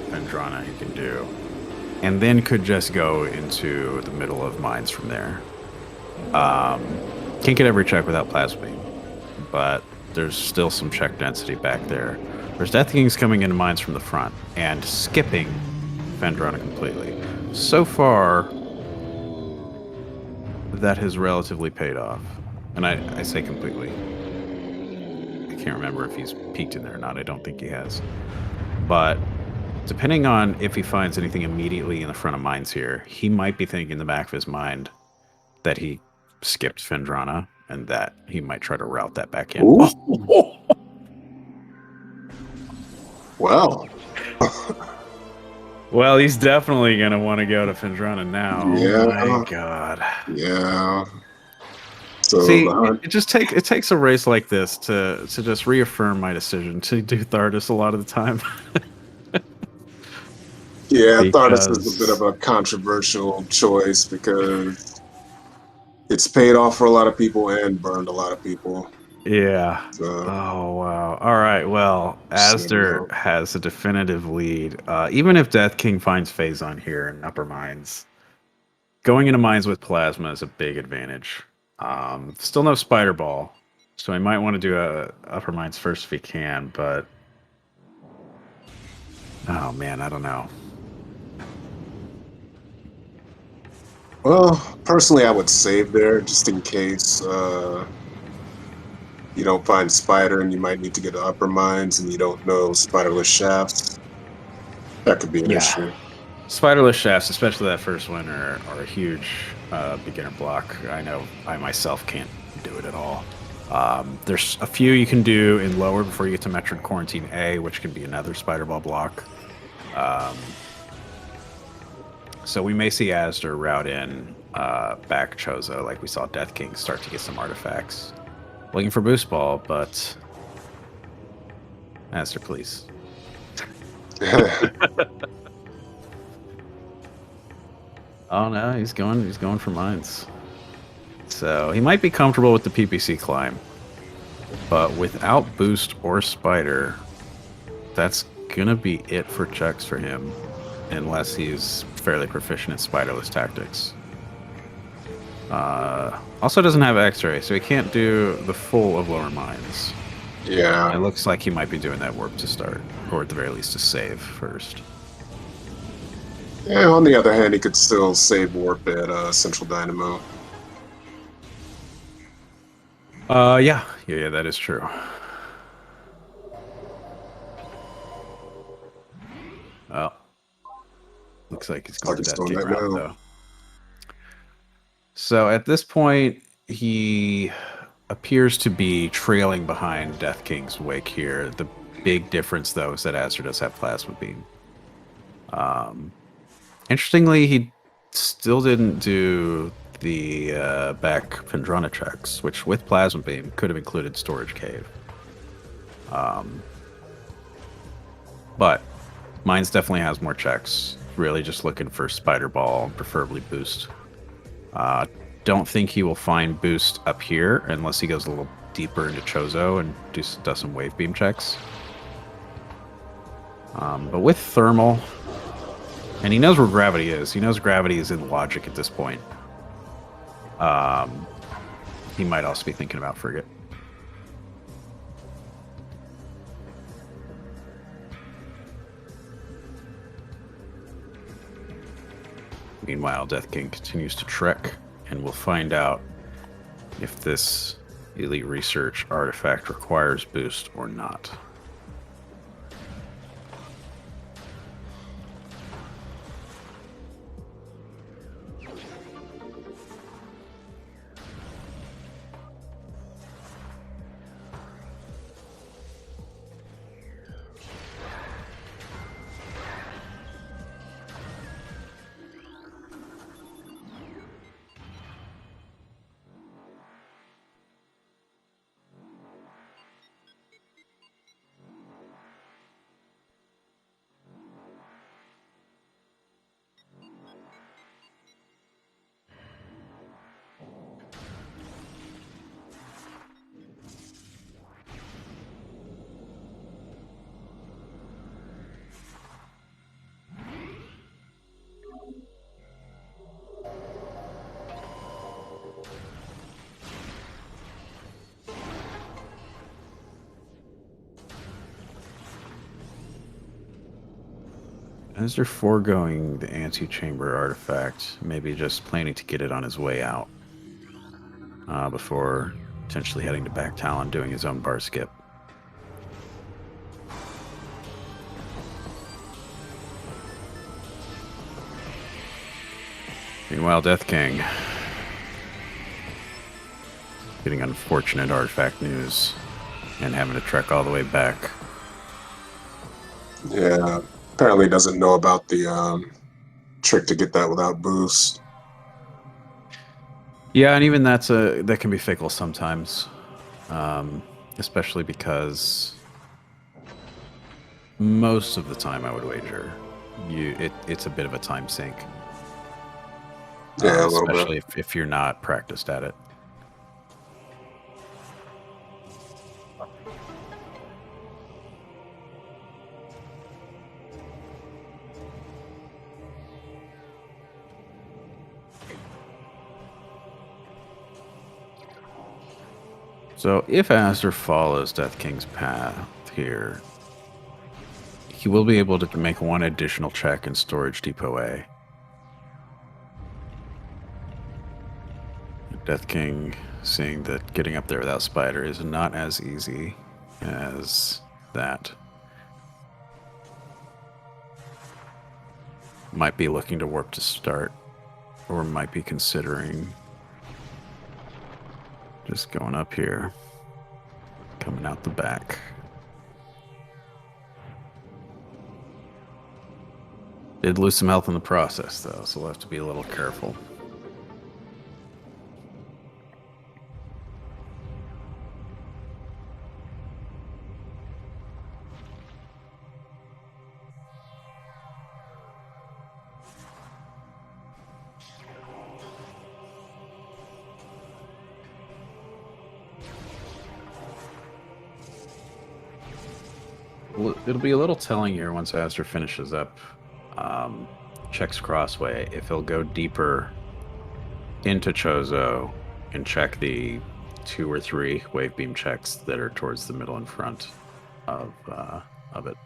Vendrana he can do. And then could just go into the middle of mines from there. Can't get every check without Plasma Beam, but there's still some check density back there. There's Death Kings coming into mines from the front and skipping Vendrana completely. So far, that has relatively paid off. And I say completely. I can't remember if he's peeked in there or not. I don't think he has. But depending on if he finds anything immediately in the front of mines here, he might be thinking in the back of his mind that he skipped Vendrana and that he might try to route that back in. Well. Well, he's definitely going to want to go to Vendrana now. Yeah. Oh my god. Yeah. So see, it takes a race like this to just reaffirm my decision to do Thardus a lot of the time. Yeah, Thardus is a bit of a controversial choice because it's paid off for a lot of people and burned a lot of people. Yeah. So, oh, wow. All right. Well, Azder has a definitive lead. Even if Death King finds Phazon here in upper mines, going into mines with Plasma is a big advantage. Still no Spider Ball, so he might want to do a upper mines first if he can, but... oh, man, I don't know. well, personally, I would save there just in case you don't find Spider and you might need to get to upper mines and you don't know Spiderless Shafts. That could be an issue. Spiderless Shafts, especially that first one, are a huge beginner block. I know I myself can't do it at all. There's a few you can do in lower before you get to Metroid Quarantine A, which can be another Spider Ball block. So we may see Azder route in back Chozo, like we saw Death King start to get some artifacts. Looking for Boost Ball, but... Azder, please. Oh no, he's going for mines. So he might be comfortable with the PPC climb, but without Boost or Spider, that's gonna be it for checks for him, unless he's fairly proficient in Spiderless tactics. Also doesn't have X-ray, so he can't do the full of lower mines. Yeah. It looks like he might be doing that warp to start, or at the very least to save first. Yeah, on the other hand, he could still save warp at Central Dynamo. Yeah, that is true. Well, looks like he's Looks going like the he's Death doing King that route, now. though. So at this point, he appears to be trailing behind Death King's wake here. The big difference, though, is that Azure does have Plasma Beam. Interestingly, he still didn't do the back Pendrona checks, which with Plasma Beam could have included Storage Cave. But mine's definitely has more checks. Really just looking for Spider Ball, preferably Boost. Uh, don't think he will find Boost up here unless he goes a little deeper into Chozo and does some Wave Beam checks. But with Thermal, and he knows where Gravity is. He knows Gravity is in Logic at this point. He might also be thinking about Frigate. Meanwhile, Death King continues to trek, and we'll find out if this Elite Research artifact requires boost or not. As they're foregoing the antechamber artifact, maybe just planning to get it on his way out before potentially heading to Back Talon, doing his own bar skip. Meanwhile, Death King getting unfortunate artifact news and having to trek all the way back. Yeah, apparently doesn't know about the trick to get that without boost. Yeah, and even that can be fickle sometimes, especially because most of the time, I would wager it's a bit of a time sink, Yeah, a little bit. especially if you're not practiced at it. So if Aster follows Death King's path here, he will be able to make one additional check in Storage Depot A. Death King seeing that getting up there without Spider is not as easy as that. Might be looking to warp to start, or might be considering just going up here, coming out the back. Did lose some health in the process, though, so we'll have to be a little careful. Well, it'll be a little telling here once Aster finishes up, checks Crossway, if he'll go deeper into Chozo and check the 2 or 3 wave beam checks that are towards the middle and front of it.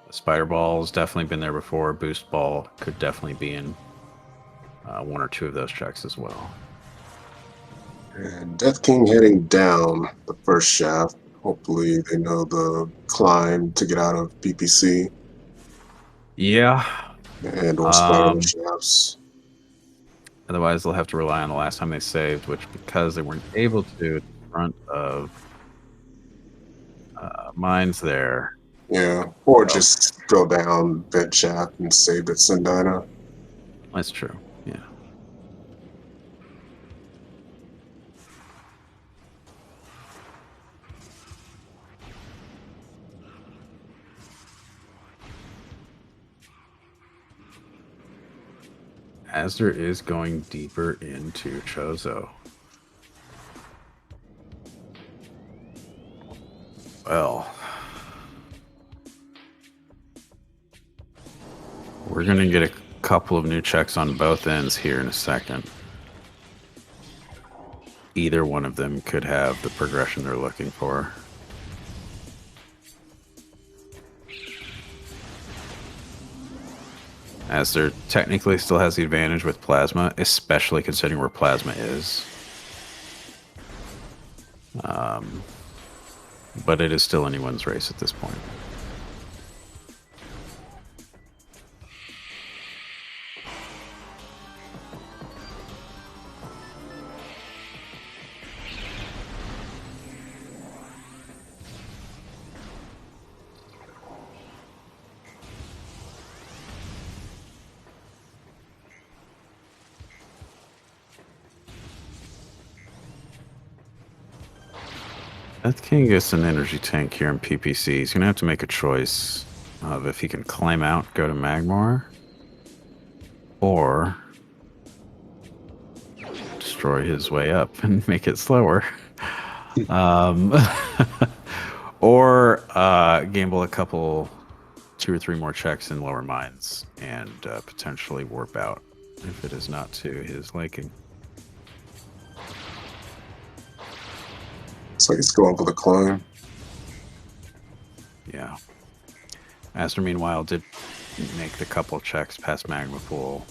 Spider Ball's definitely been there before. Boost Ball could definitely be in one or two of those checks as well. And Death King heading down the first shaft. Hopefully they know the climb to get out of PPC Yeah. and or spiral shafts. Otherwise, they'll have to rely on the last time they saved, which because they weren't able to in front of mines there. Yeah, or So, just go down vent shaft and save at Sundina. that's true. Yeah. Azder is going deeper into Chozo. Well, we're going to get a couple of new checks on both ends here in a second. Either one of them could have the progression they're looking for. Azder technically still has the advantage with Plasma, especially considering where Plasma is. But it is still anyone's race at this point. Death King gets an energy tank here in PPC. He's going to have to make a choice of if he can climb out, go to Magmar, or destroy his way up and make it slower. Or gamble a couple, 2 or 3 more checks in lower mines and potentially warp out if it is not to his liking. So he's going for the climb. Yeah. Aster, meanwhile, did make the couple checks past Magma Pool.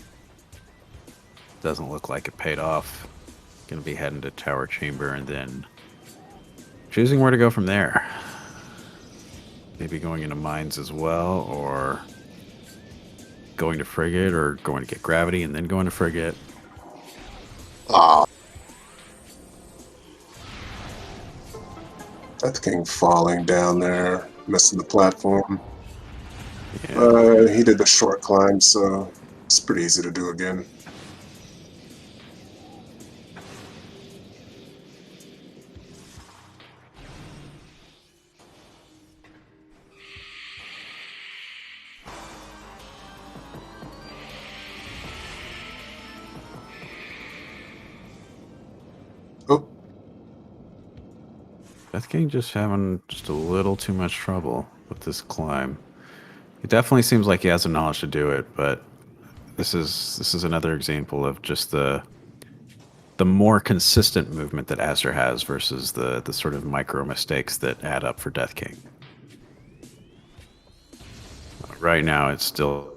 Doesn't look like it paid off. Gonna be heading to Tower Chamber and then choosing where to go from there. Maybe going into mines as well, or going to Frigate, or going to get Gravity and then going to Frigate. Ah. Death King falling down there, missing the platform. Yeah. He did the short climb, so it's pretty easy to do again. Oh, Death King just having just a little too much trouble with this climb. It definitely seems like he has the knowledge to do it, but this is another example of just the more consistent movement that Aster has versus the sort of micro mistakes that add up for Death King. Right now, it's still.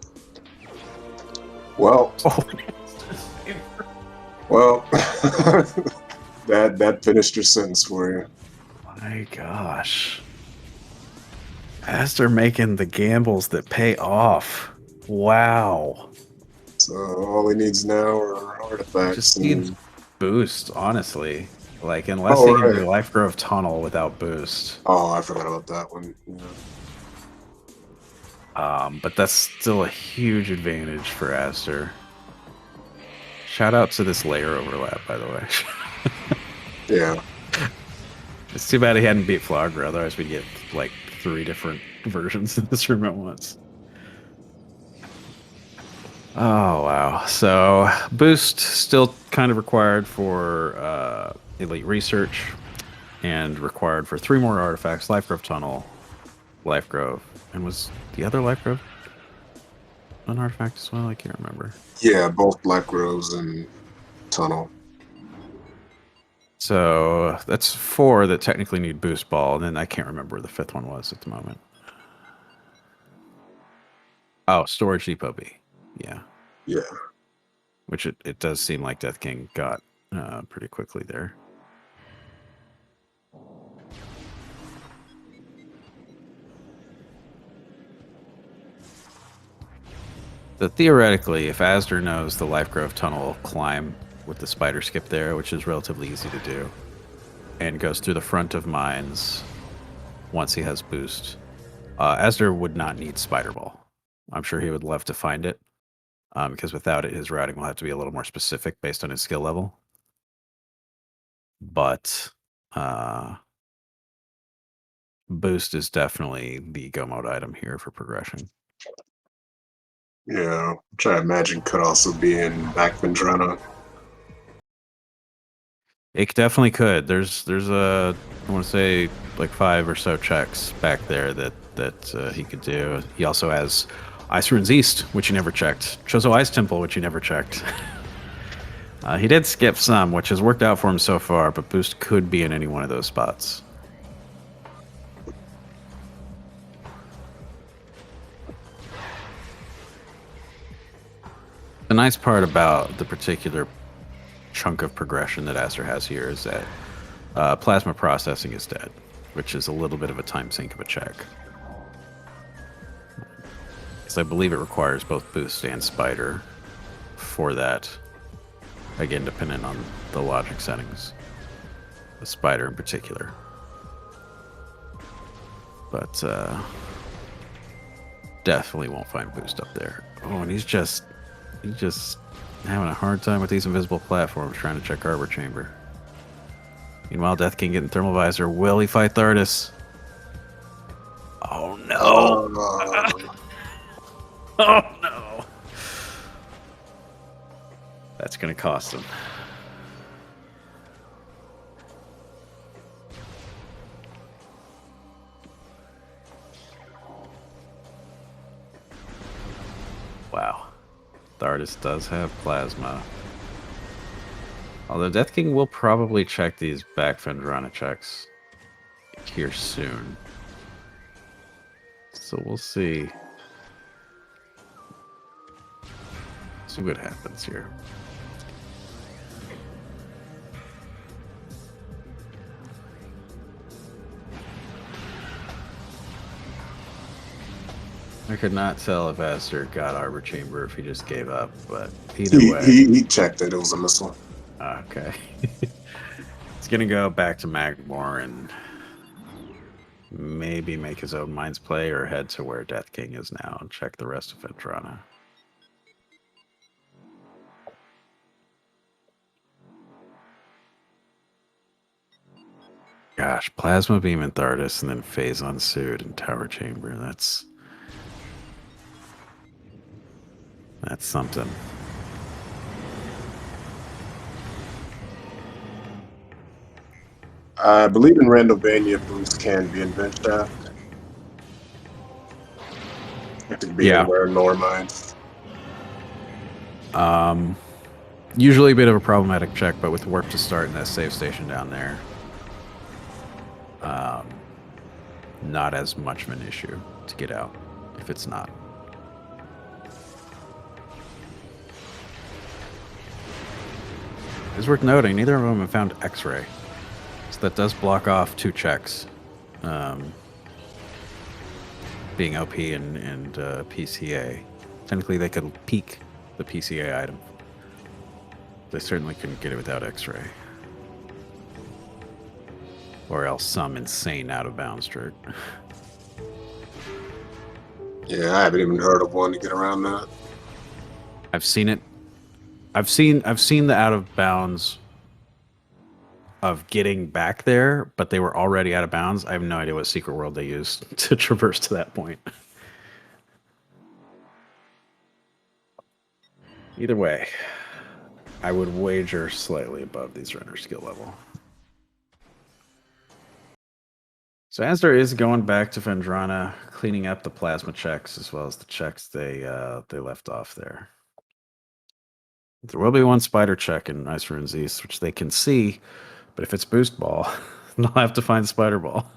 well, Oh, well. that finished your sentence for you. my gosh. Aster making the gambles that pay off. Wow. So all he needs now are artifacts. Just And... needs boost, honestly. Like, unless Oh, he can right. do Life Grove Tunnel without boost. Oh, I forgot about that one. Yeah. But that's still a huge advantage for Aster. Shout out to this layer overlap, by the way. Yeah. It's too bad he hadn't beat Flogra, otherwise we'd get like 3 different versions of this room at once. Oh, wow. So, boost still kind of required for Elite Research and required for 3 more artifacts, Life Grove Tunnel, Life Grove, and was the other Life Grove an artifact as well? I can't remember. Yeah, both Black Rose and Tunnel. So that's 4 that technically need boost ball, and then I can't remember where the 5th one was at the moment. Oh, Storage Depot B. Yeah. Yeah. which it does seem like Death King got pretty quickly there. So theoretically, if Azder knows the Life Grove tunnel will climb with the spider skip there, which is relatively easy to do, and goes through the front of mines once he has boost, Azder would not need Spider Ball. I'm sure he would love to find it, because without it, his routing will have to be a little more specific based on his skill level. But boost is definitely the go mode item here for progression. Yeah, which I imagine could also be in back Vendrana. It definitely could. There's a, I want to say like 5 or so checks back there that he could do. He also has Ice Runes East, which he never checked. Chozo Ice Temple, which he never checked. He did skip some, which has worked out for him so far, but boost could be in any one of those spots. The nice part about the particular chunk of progression that Aster has here is that plasma processing is dead, which is a little bit of a time sink of a check. So I believe it requires both boost and spider for that. Again, dependent on the logic settings. The spider in particular. But definitely won't find boost up there. Oh, and he's just having a hard time with these invisible platforms trying to check Arbor Chamber. Meanwhile, Death King getting Thermal Visor. Will he fight Thardus? Oh no! Oh no! That's gonna cost him. Wow. Thardus does have plasma. Although Death King will probably check these back Fendrana checks here soon. So we'll see. See what happens here. I could not tell if Aster got Arbor Chamber if he just gave up, but either way. He checked it. It was a missile. Okay. He's going to go back to Magmore and maybe make his own Mind's Play or head to where Death King is now and check the rest of Ventrana. Gosh, Plasma Beam and Thardus and then Phase on Suit and Tower Chamber. That's something. I believe in Randomania boost can be in bench shaft. It could be anywhere in lower mines. Usually a bit of a problematic check, but with Warp to start in that save station down there, not as much of an issue to get out if it's not. It's worth noting, neither of them have found X-Ray. So that does block off 2 checks. Being OP and PCA. Technically, they could peek the PCA item. They certainly couldn't get it without X-Ray. Or else some insane out-of-bounds trick. Yeah, I haven't even heard of one to get around that. I've seen it. I've seen the out-of-bounds of getting back there, but they were already out of bounds. I have no idea what secret world they used to traverse to that point. Either way, I would wager slightly above these runners' skill level. So Azder is going back to Vendrana, cleaning up the plasma checks as well as the checks they left off there. There will be one spider check in Ice Runes East, which they can see, but if it's Boost Ball, they'll have to find Spider Ball.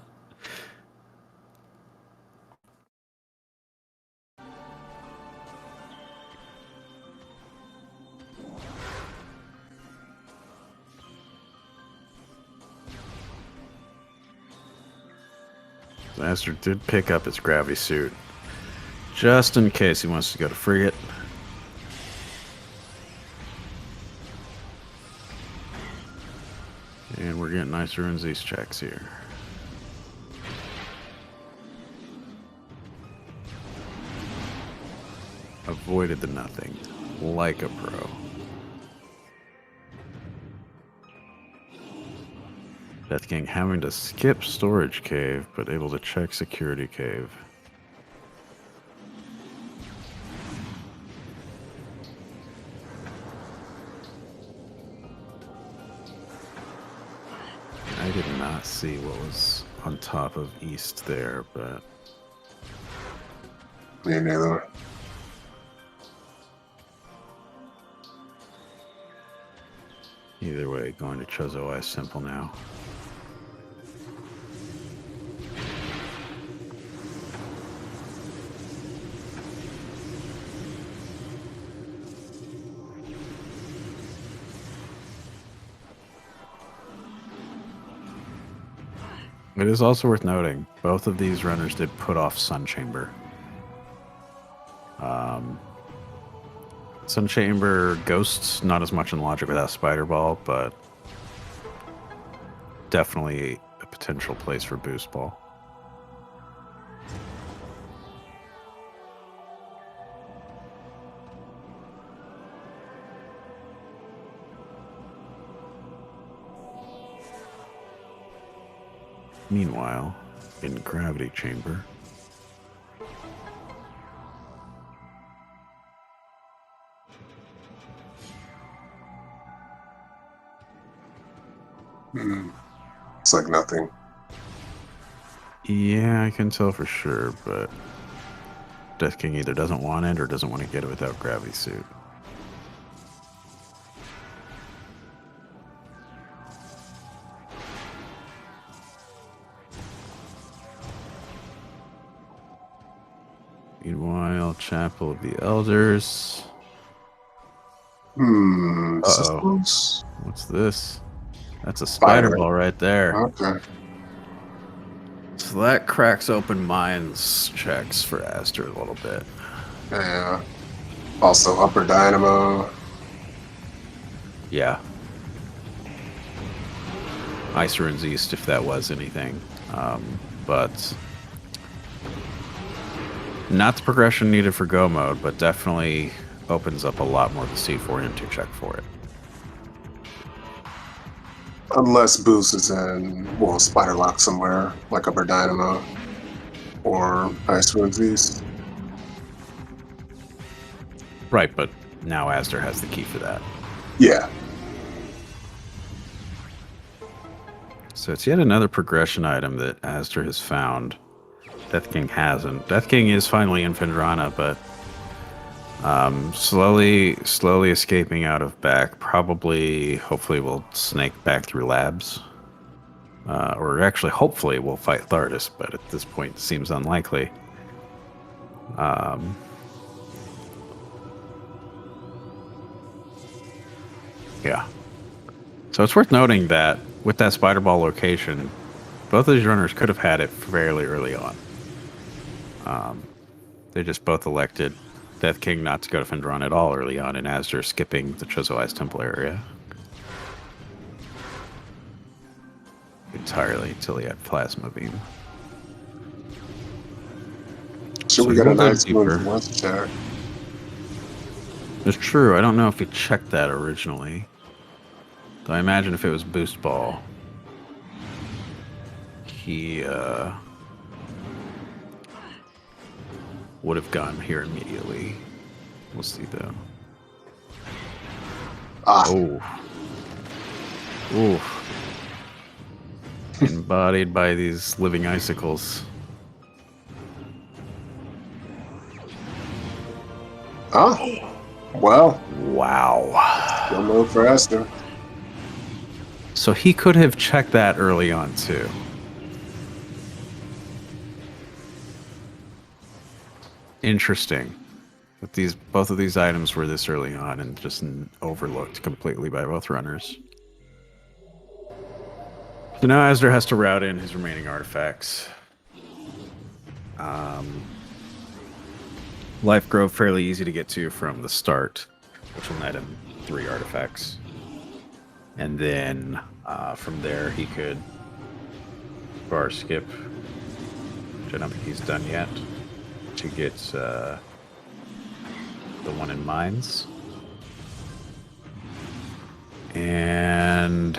Azder did pick up his gravity suit, just in case he wants to go to frigate. And we're getting nicer in these checks here. Avoided the nothing, like a pro. Death King having to skip storage cave, but able to check security cave. I did not see what was on top of east there, but... Me neither. Either way, going to Chozo is simple now. It is also worth noting, both of these runners did put off Sun Chamber. Sun Chamber Ghosts, not as much in logic without Spider Ball, but definitely a potential place for Boost Ball. Meanwhile, in Gravity Chamber, It's like nothing. yeah, I can tell for sure, but Death King either doesn't want it or doesn't want to get it without Gravity Suit. Meanwhile, Chapel of the Elders. Uh-oh. Systems? What's this? That's a spider ball right there. Okay. So that cracks open minds checks for Azder a little bit. Yeah. Also, Upper Dynamo. Yeah. Ice Ruins East, if that was anything. But not the progression needed for Go mode, but definitely opens up a lot more to see for him to check for it. Unless Boost is in, well, Spider Lock somewhere, like Upper Dynamo or Ice Ruins East. Right, but now Azder has the key for that. Yeah. So it's yet another progression item that Azder has found. Death King hasn't. Death King is finally in Fendrana, but slowly escaping out of back. Probably, hopefully, will snake back through labs. Or actually, hopefully, we'll fight Thardus, but at this point, it seems unlikely. Yeah. So it's worth noting that with that Spider Ball location, both of these runners could have had it fairly early on. They just both elected Death King not to go to Fendrana at all early on, and Azder skipping the Chozo Temple area entirely until he had Plasma Beam. So we got a nice one once check. It's true. I don't know if he checked that originally. Though I imagine if it was Boost Ball, he would have gone here immediately. We'll see though. Oh. Oof. Embodied by these living icicles. Oh. Well. Wow. Go mode for Azder. So he could have checked that early on too. Interesting. That both of these items were this early on and just overlooked completely by both runners. So now Azder has to route in his remaining artifacts. Life Grove fairly easy to get to from the start, which will net him 3 artifacts. And then from there he could bar skip, which I don't think he's done yet, to get the one in mines. And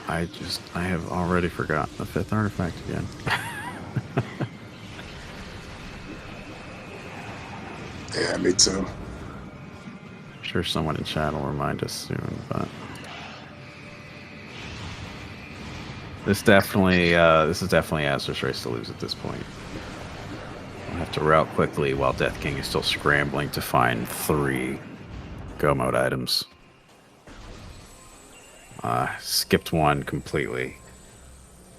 I have already forgotten the 5th artifact again. Yeah, me too. I'm sure someone in chat will remind us soon, but this is definitely Azder's race to lose at this point. We'll have to route quickly while Death King is still scrambling to find 3 go mode items. Skipped one completely.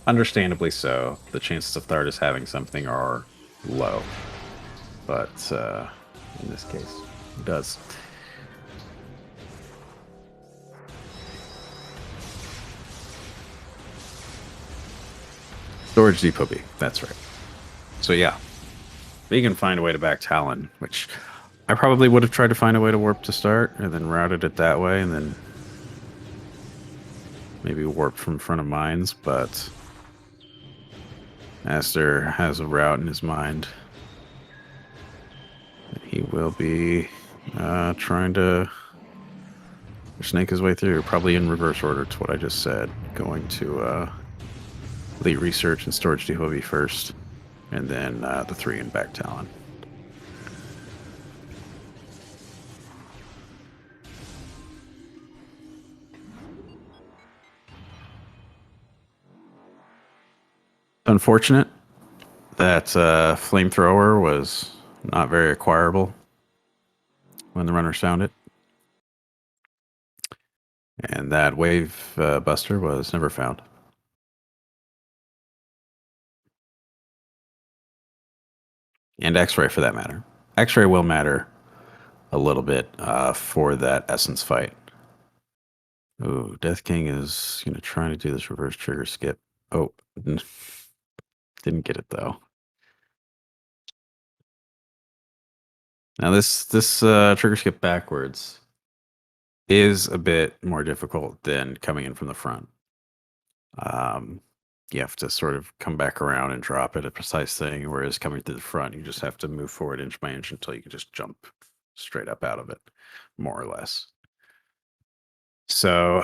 Understandably so. The chances of Thardus having something are low. But in this case, it does. Storage Depot B, that's right. So yeah, we can find a way to back Talon, which I probably would have tried to find a way to warp to start, and then routed it that way, and then maybe warp from front of mines, but Azder has a route in his mind. He will be trying to snake his way through, probably in reverse order to what I just said. Going to Elite Research and Storage Depot B first, and then the 3 in back Talon. Unfortunate that Flamethrower was not very acquirable when the runner found it. And that Wave Buster was never found. And X-Ray for that matter. X-Ray will matter a little bit for that Essence fight. Ooh, Death King is trying to do this reverse trigger skip. Oh, didn't get it though. Now this trigger skip backwards is a bit more difficult than coming in from the front. You have to sort of come back around and drop at a precise thing, whereas coming through the front, you just have to move forward inch by inch until you can just jump straight up out of it, more or less. So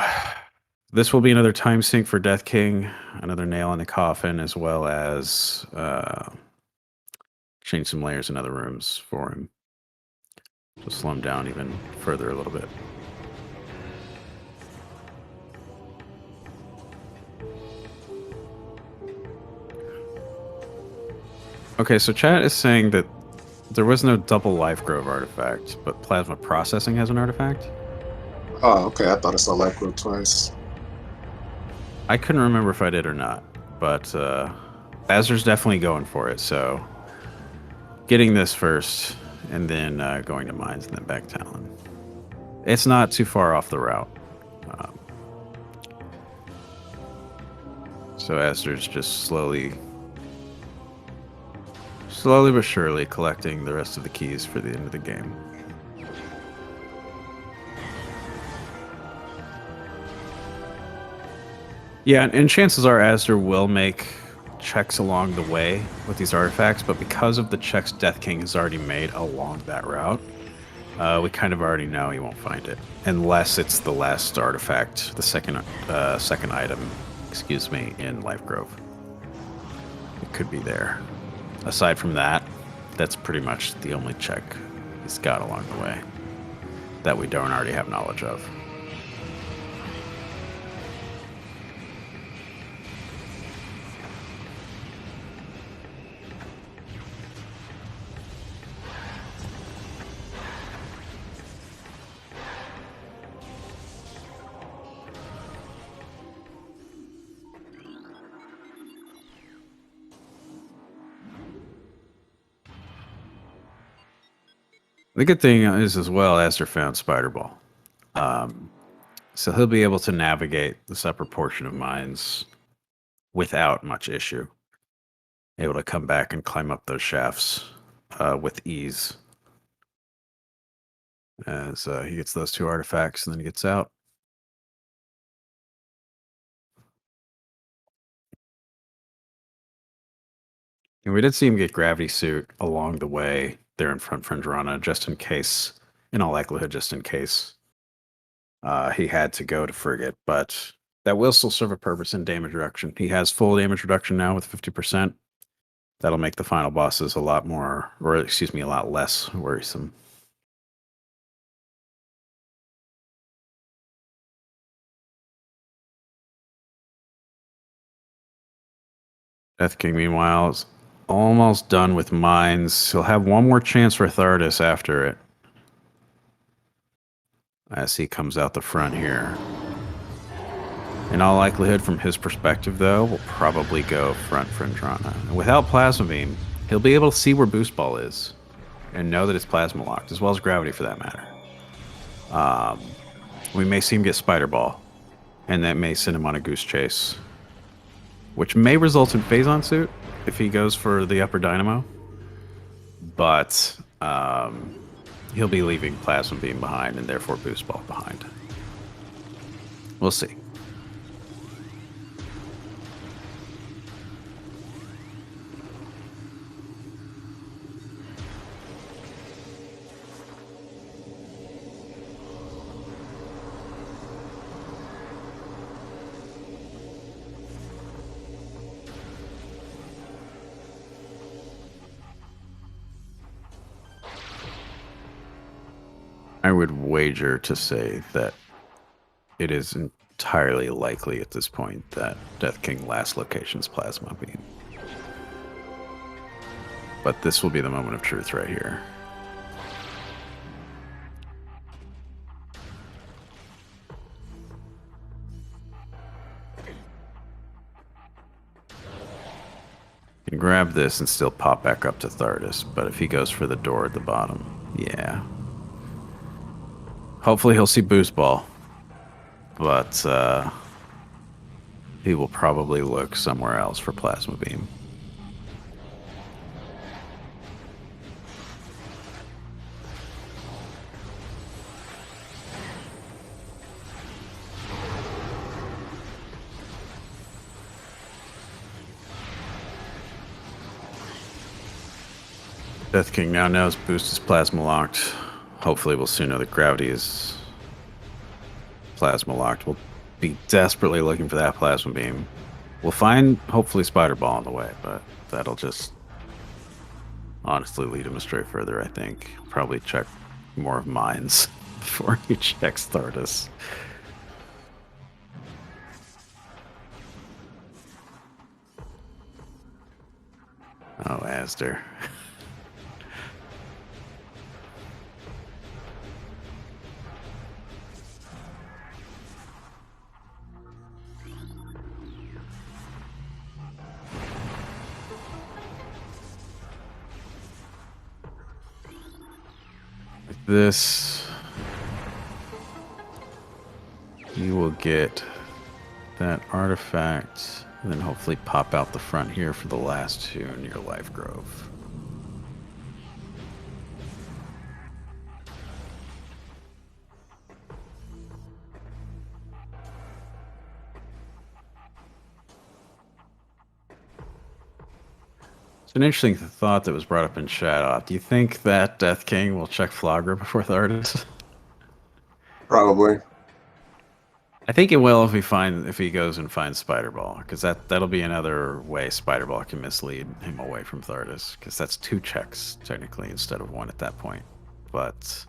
this will be another time sink for Death King, another nail in the coffin, as well as change some layers in other rooms for him to slow him down even further a little bit. Okay, so chat is saying that there was no double Life Grove artifact, but Plasma Processing has an artifact? Oh, okay. I thought I saw Life Grove twice. I couldn't remember if I did or not, but Azder's definitely going for it, so getting this first, and then going to Mines, and then back Talon. It's not too far off the route. So Azder's just slowly but surely collecting the rest of the keys for the end of the game. Yeah, and chances are Azder will make checks along the way with these artifacts, but because of the checks Death King has already made along that route, we kind of already know he won't find it, unless it's the last artifact, the second item, in Life Grove. It could be there. Aside from that, that's pretty much the only check he's got along the way that we don't already have knowledge of. The good thing is, as well, Azder found Spider Ball. So he'll be able to navigate this upper portion of mines without much issue. able to come back and climb up those shafts with ease as he gets those 2 artifacts and then he gets out. And we did see him get gravity suit along the way there in front of Rana, just in case, in all likelihood, just in case he had to go to Frigate. But that will still serve a purpose in damage reduction. He has full damage reduction now with 50%. That'll make the final bosses a lot more, or excuse me, a lot less worrisome. Death King, meanwhile, is almost done with mines. He'll have one more chance for Thardis after it. As he comes out the front here. In all likelihood, from his perspective, though, we'll probably go front Frendrana. And without Plasma Beam, he'll be able to see where Boost Ball is and know that it's plasma locked, as well as gravity for that matter. We may see him get Spider Ball, and that may send him on a goose chase, which may result in Phazon Suit if he goes for the upper Dynamo. But he'll be leaving Plasma Beam behind and therefore Boost Ball behind. We'll see. I would wager to say that it is entirely likely at this point that Death King last location's Plasma Beam. But this will be the moment of truth right here. You can grab this and still pop back up to Thardis, but if he goes for the door at the bottom, yeah. Hopefully he'll see Boost Ball, but he will probably look somewhere else for Plasma Beam. Death King now knows Boost is plasma locked. Hopefully we'll soon know that gravity is plasma locked. We'll be desperately looking for that Plasma Beam. We'll find, hopefully, Spider Ball on the way, but that'll just honestly lead him astray further, I think. Probably check more of mines before he checks Thardis. Oh, azder. This, you will get that artifact and then hopefully pop out the front here for the last 2 in your life grove. An interesting thought that was brought up in chat. Do you think that Death King will check Flagra before Thardis? Probably. I think it will if he goes and finds Spider Ball, because that'll be another way Spider Ball can mislead him away from Thardis, because that's 2 checks technically instead of 1 at that point. But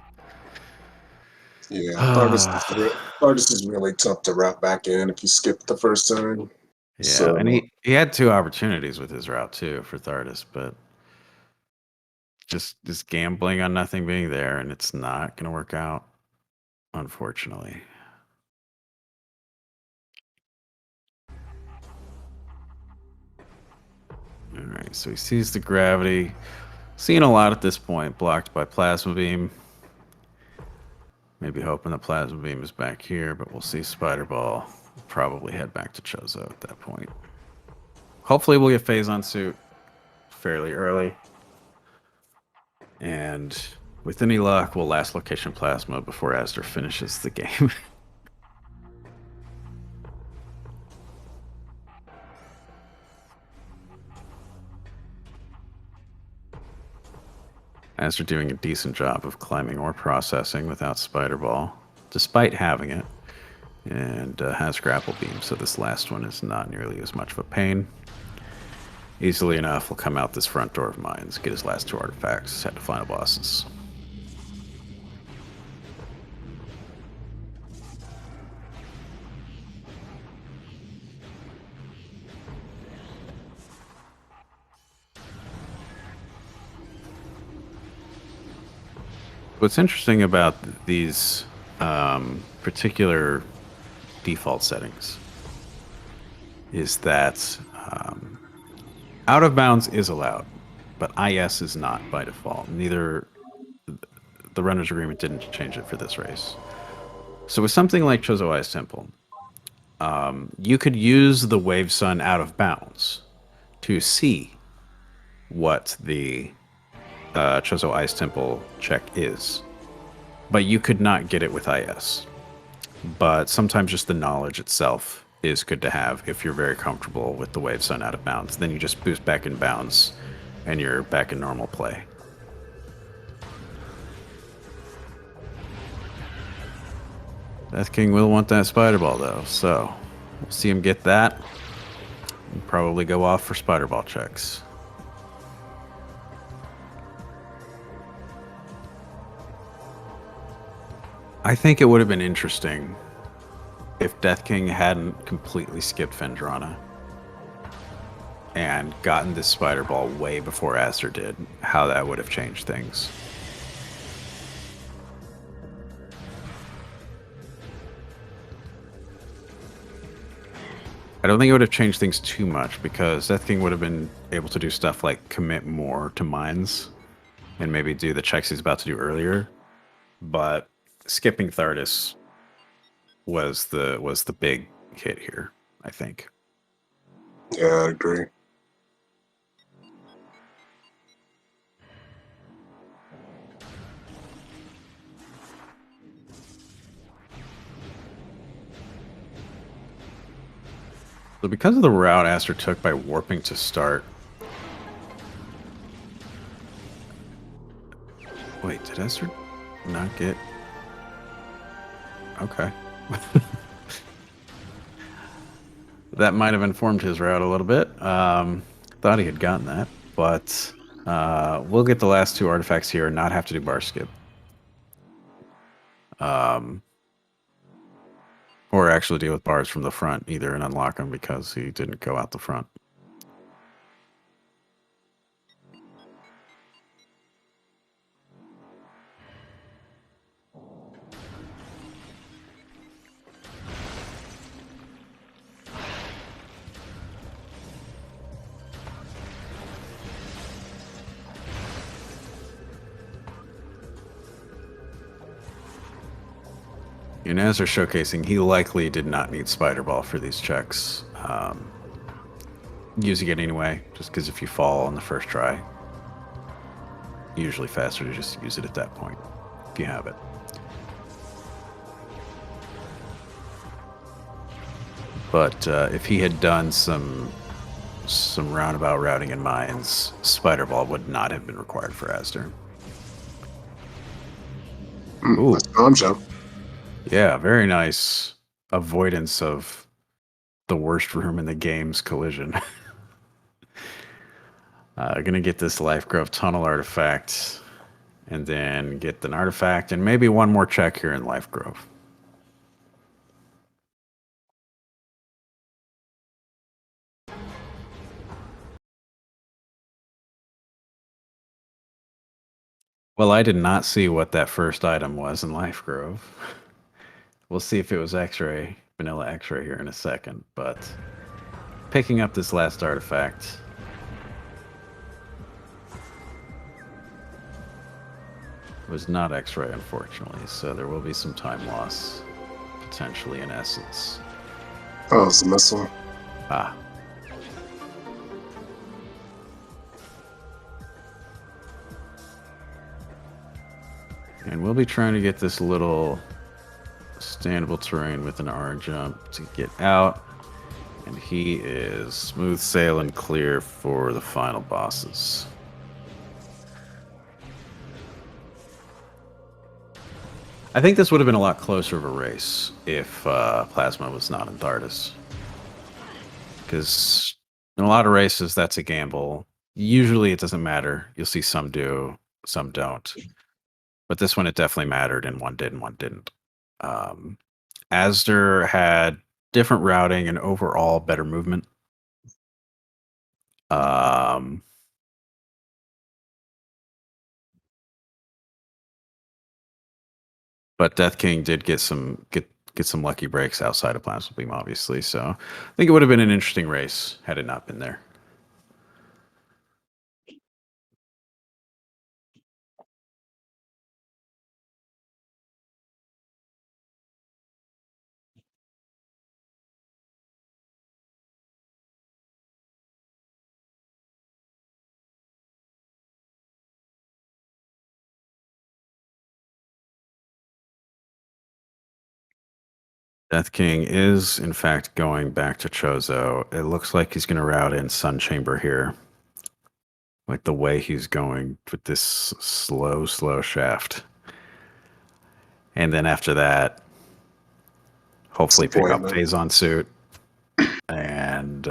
yeah, Thardis is really tough to route back in if you skip the first turn. Yeah, so, and he had 2 opportunities with his route too for Thardis, but just gambling on nothing being there, and it's not going to work out, unfortunately. All right, so he sees the gravity, seeing a lot at this point, blocked by Plasma Beam. Maybe hoping the Plasma Beam is back here, but we'll see Spider Ball. We'll probably head back to Chozo at that point. Hopefully we'll get Phazon Suit. fairly early. And with any luck, we'll last location plasma before azder finishes the game. azder doing a decent job of climbing or processing without spider ball, despite having it. And has grapple beam, so this last one is not nearly as much of a pain. Easily enough, we'll come out this front door of mines, get his last 2 artifacts, head to final bosses. What's interesting about these particular default settings is that out of bounds is allowed, but IS is not by default. Neither the runner's agreement didn't change it for this race. So with something like Chozo Ice Temple, you could use the Wave Sun out of bounds to see what the Chozo Ice Temple check is, but you could not get it with IS. But sometimes just the knowledge itself is good to have if you're very comfortable with the Wave Sun out of bounds. Then you just boost back in bounds and you're back in normal play. Death King will want that spider ball though, so we'll see him get that and probably go off for spider ball checks. I think it would have been interesting if Death King hadn't completely skipped Fendrana and gotten this spider ball way before azder did, how that would have changed things. I don't think it would have changed things too much because Death King would have been able to do stuff like commit more to mines and maybe do the checks he's about to do earlier. But skipping Thardis was the big hit here, I think. Yeah, I agree. So because of the route azder took by warping to start... Wait, did azder not get... Okay. That might have informed his route a little bit. Thought he had gotten that, but we'll get the last 2 artifacts here and not have to do bar skip. Or actually deal with bars from the front either and unlock them because he didn't go out the front. And as they're showcasing, he likely did not need Spider Ball for these checks. Using it anyway, just because if you fall on the first try, usually faster to just use it at that point, if you have it. But if he had done some roundabout routing in mines, Spider Ball would not have been required for azder. Ooh. That's bomb jump. Yeah, very nice avoidance of the worst room in the game's collision. Gonna get this Life Grove Tunnel artifact, and then get an artifact, and maybe one more check here in Life Grove. Well, I did not see what that first item was in Life Grove. We'll see if it was X-Ray, vanilla X-Ray here in a second, but picking up this last artifact. Was not X-Ray, unfortunately, so there will be some time loss, potentially, in essence. Oh, it's a missile. Ah. And we'll be trying to get this little standable terrain with an R jump to get out. And he is smooth sailing clear for the final bosses. I think this would have been a lot closer of a race if Plasma was not in Thardis. Because in a lot of races, that's a gamble. Usually it doesn't matter. You'll see some do, some don't. But this one, it definitely mattered, and one did and one didn't. Azder had different routing and overall better movement. But Death King did get some lucky breaks outside of Plasma Beam, obviously. So I think it would have been an interesting race had it not been there. Death King is, in fact, going back to Chozo. It looks like he's going to route in Sun Chamber here. Like the way he's going with this slow shaft. And then after that, hopefully pick up Phazon Suit. And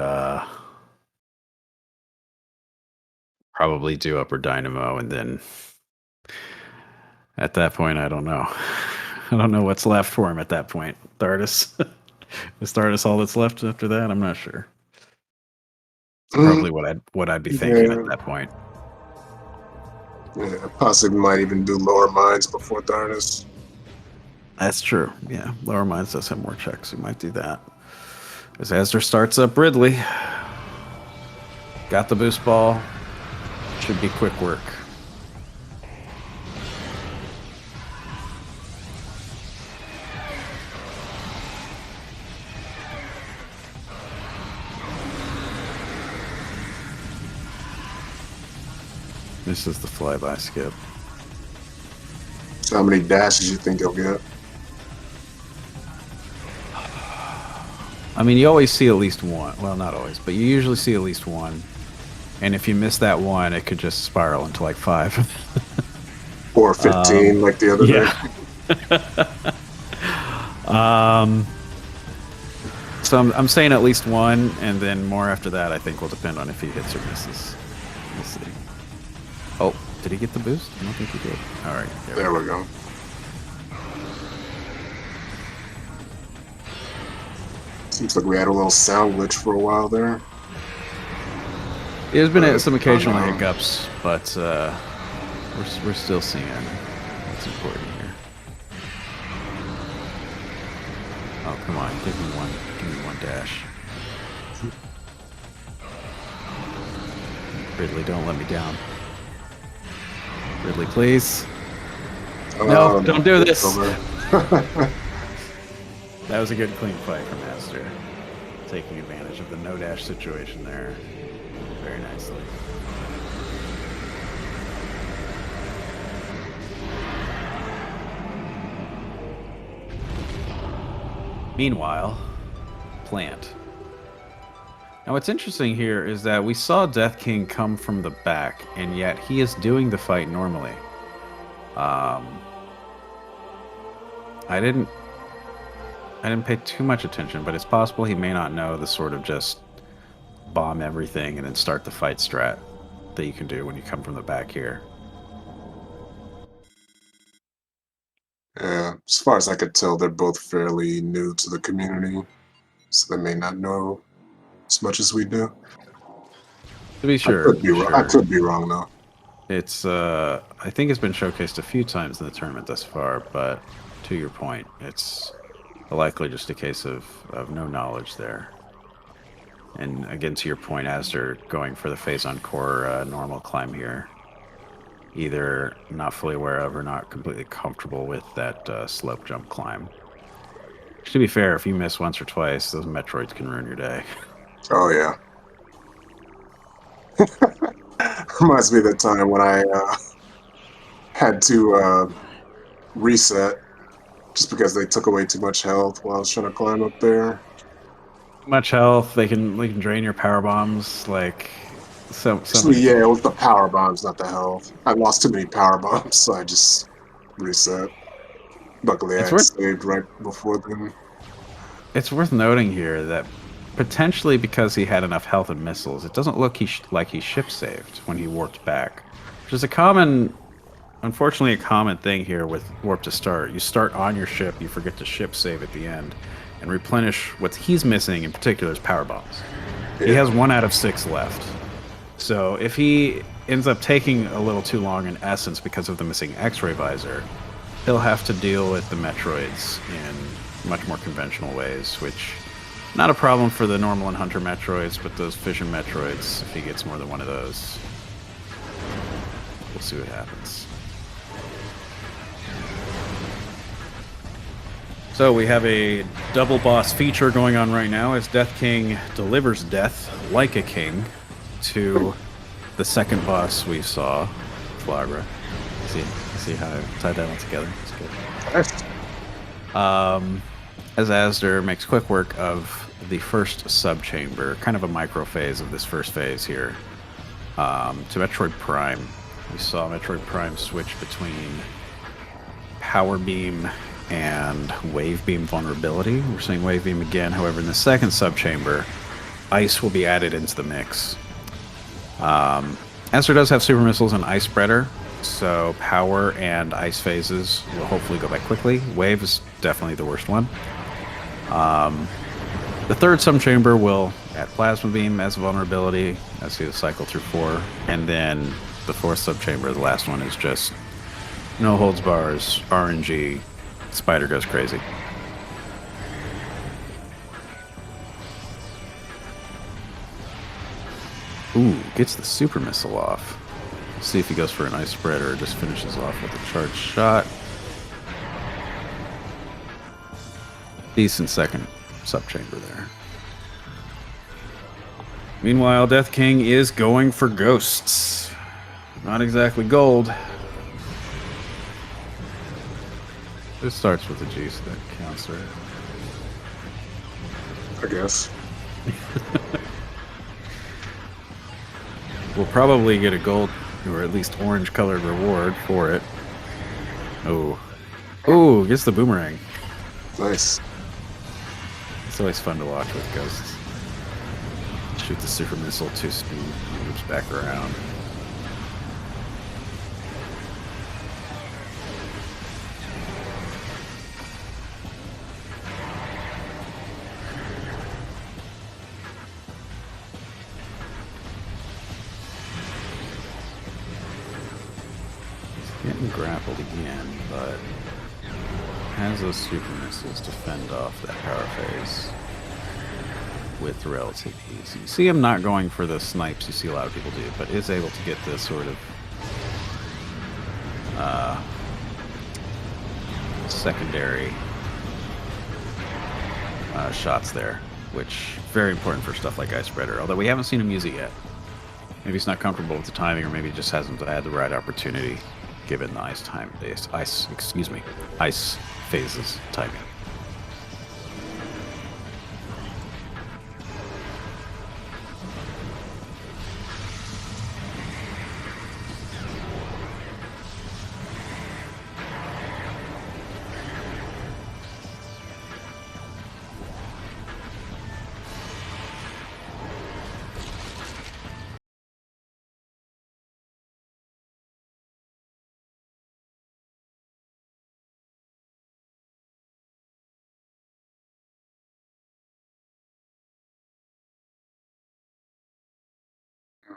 probably do Upper Dynamo. And then at that point, I don't know. I don't know what's left for him at that point. Thardis. Is Thardis all that's left after that? I'm not sure. It's probably what I'd be thinking at that point. Yeah, possibly might even do Lower Mines before Thardis. That's true. Yeah, Lower Mines does have more checks. We might do that. As Azder starts up Ridley. Got the boost ball. Should be quick work. This is the flyby skip. So how many dashes you think he'll get? I mean, you always see at least one. Well, not always, but you usually see at least one. And if you miss that one, it could just spiral into like 5. Or 15 like the other day. So I'm saying at least one, and then more after that I think will depend on if he hits or misses. We'll see. Oh, did he get the boost? I don't think he did. All right. There we go. Seems like we had a little sound glitch for a while there. There's been some occasional hiccups, but we're still seeing what's important here. Oh, come on. Give me one dash. Ridley, don't let me down. Ridley, please. No, don't do this. That was a good clean fight from Azder. Taking advantage of the no dash situation there very nicely. Meanwhile, Plant. Now what's interesting here is that we saw Death King come from the back, and yet he is doing the fight normally. I didn't pay too much attention, but it's possible he may not know the sort of just bomb everything and then start the fight strat that you can do when you come from the back here. Yeah, as far as I could tell, they're both fairly new to the community, so they may not know as much as we do. To be sure. I could be wrong, though. It's, I think it's been showcased a few times in the tournament thus far, but to your point, it's likely just a case of no knowledge there. And again, to your point, Azder going for the Phazon core normal climb here. Either not fully aware of or not completely comfortable with that slope jump climb. To be fair, if you miss once or twice, those Metroids can ruin your day. Oh, yeah. Reminds me of the time when I had to reset just because they took away too much health while I was trying to climb up there. Much health. They can drain your power bombs. Like so Actually, many yeah, things. it was the power bombs, not the health. I lost too many power bombs, so I just reset. Luckily, I It's had worth saved right before then. it's worth noting here that potentially because he had enough health and missiles, it doesn't look like he ship saved when he warped back, which is unfortunately, a common thing here with warp to start. You start on your ship, you forget to ship save at the end, and replenish what he's missing in particular is power bombs. He Yeah. has 1 out of 6 left. So if he ends up taking a little too long in essence because of the missing X-ray visor, he'll have to deal with the Metroids in much more conventional ways, which not a problem for the normal and hunter Metroids, but those fission Metroids, if he gets more than one of those, we'll see what happens. So we have a double boss feature going on right now as Death King delivers death like a king to the second boss we saw, Flagra. See how I tied that one together? It's good. Nice. As Azder makes quick work of the first subchamber, kind of a micro phase of this first phase here, to Metroid Prime. We saw Metroid Prime switch between Power Beam and Wave Beam vulnerability. We're seeing Wave Beam again. However, in the second subchamber, Ice will be added into the mix. Azder does have super missiles and Ice Spreader, so power and ice phases will hopefully go by quickly. Wave is definitely the worst one. The third subchamber will add Plasma Beam as a vulnerability, as you cycle through 4, and then the fourth subchamber, the last one, is just no holds bars, RNG, Spider goes crazy. Ooh, gets the super missile off. Let's see if he goes for an ice spreader or just finishes off with a charged shot. Decent second subchamber there. Meanwhile, Death King is going for ghosts. Not exactly gold. This starts with a G, so that counts, right? I guess. We'll probably get a gold or at least orange colored reward for it. Oh. Oh, gets the boomerang. Nice. It's always fun to watch with ghosts. Shoot the super missile, 2 speed, moves back around. Getting grappled again, but has those super missiles to fend off that power phase with relative ease. You see him not going for the snipes you see a lot of people do, but is able to get this sort of secondary shots there, which very important for stuff like Ice Spreader, although we haven't seen him use it yet. Maybe he's not comfortable with the timing, or maybe he just hasn't had the right opportunity given the ice phases timing.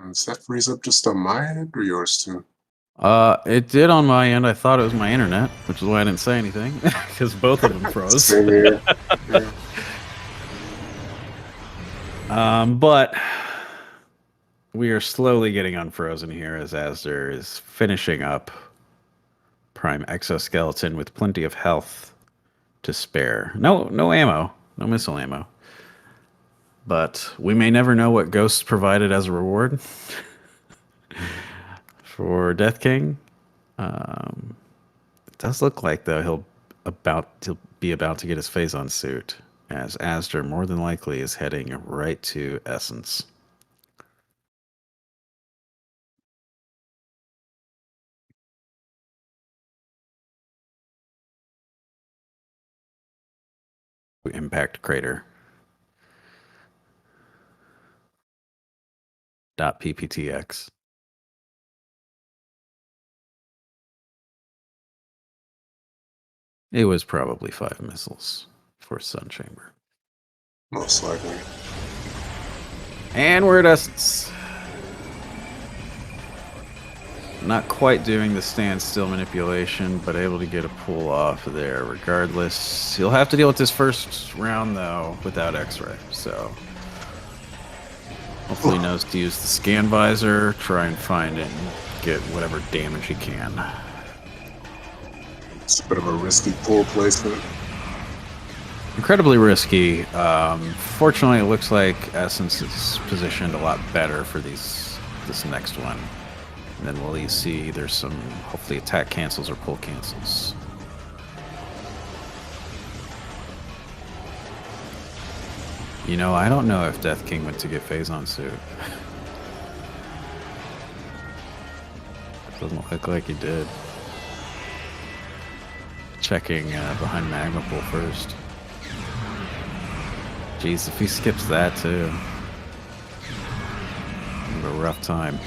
Does that freeze up just on my end or yours too? It did on my end. I thought it was my internet, which is why I didn't say anything, because both of them froze. Same here. Yeah. But we are slowly getting unfrozen here as Azder is finishing up Prime Exoskeleton with plenty of health to spare. No ammo, no missile ammo. But we may never know what Ghosts provided as a reward for Death King. Does look like though he'll be about to get his phase on suit, as azder more than likely is heading right to Essence. Impact crater. .pptx. It was probably 5 missiles for Sun Chamber. Most likely. And we're at Essence. Not quite doing the standstill manipulation, but able to get a pull off there regardless. He'll have to deal with this first round, though, without X-Ray, so... Hopefully he knows to use the scan visor, try and find it, and get whatever damage he can. It's a bit of a risky pull placement. Incredibly risky. Fortunately, it looks like Essence is positioned a lot better for this next one. And then we'll see there's some, hopefully, attack cancels or pull cancels. You know, I don't know if Death King went to get phase on suit. Doesn't look like he did. Checking behind Magma Pool first. Jeez, if he skips that too. Have a rough time.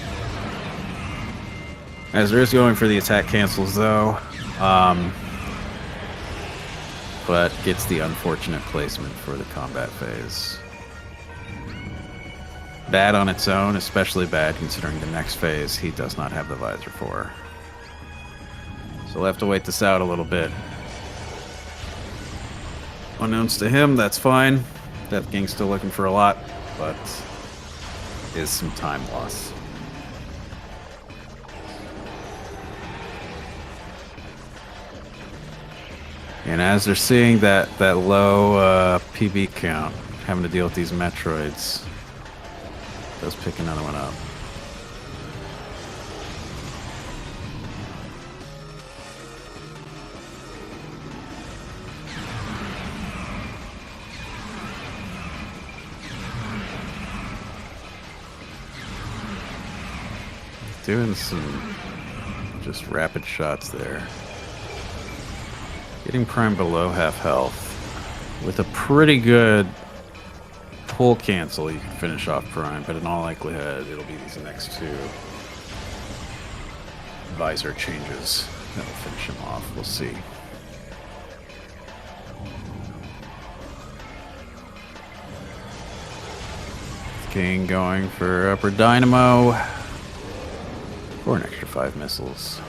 Azder is going for the attack cancels though. But gets the unfortunate placement for the combat phase. Bad on its own, especially bad considering the next phase he does not have the visor for. So we'll have to wait this out a little bit. Unknowns to him, that's fine. Death King's still looking for a lot, but is some time loss. And as they're seeing that low PB count, having to deal with these Metroids, does pick another one up. Doing some just rapid shots there. Getting Prime below half health. With a pretty good pull cancel, you can finish off Prime, but in all likelihood, it'll be these next two visor changes that will finish him off. We'll see. King going for upper dynamo for an extra 5 missiles.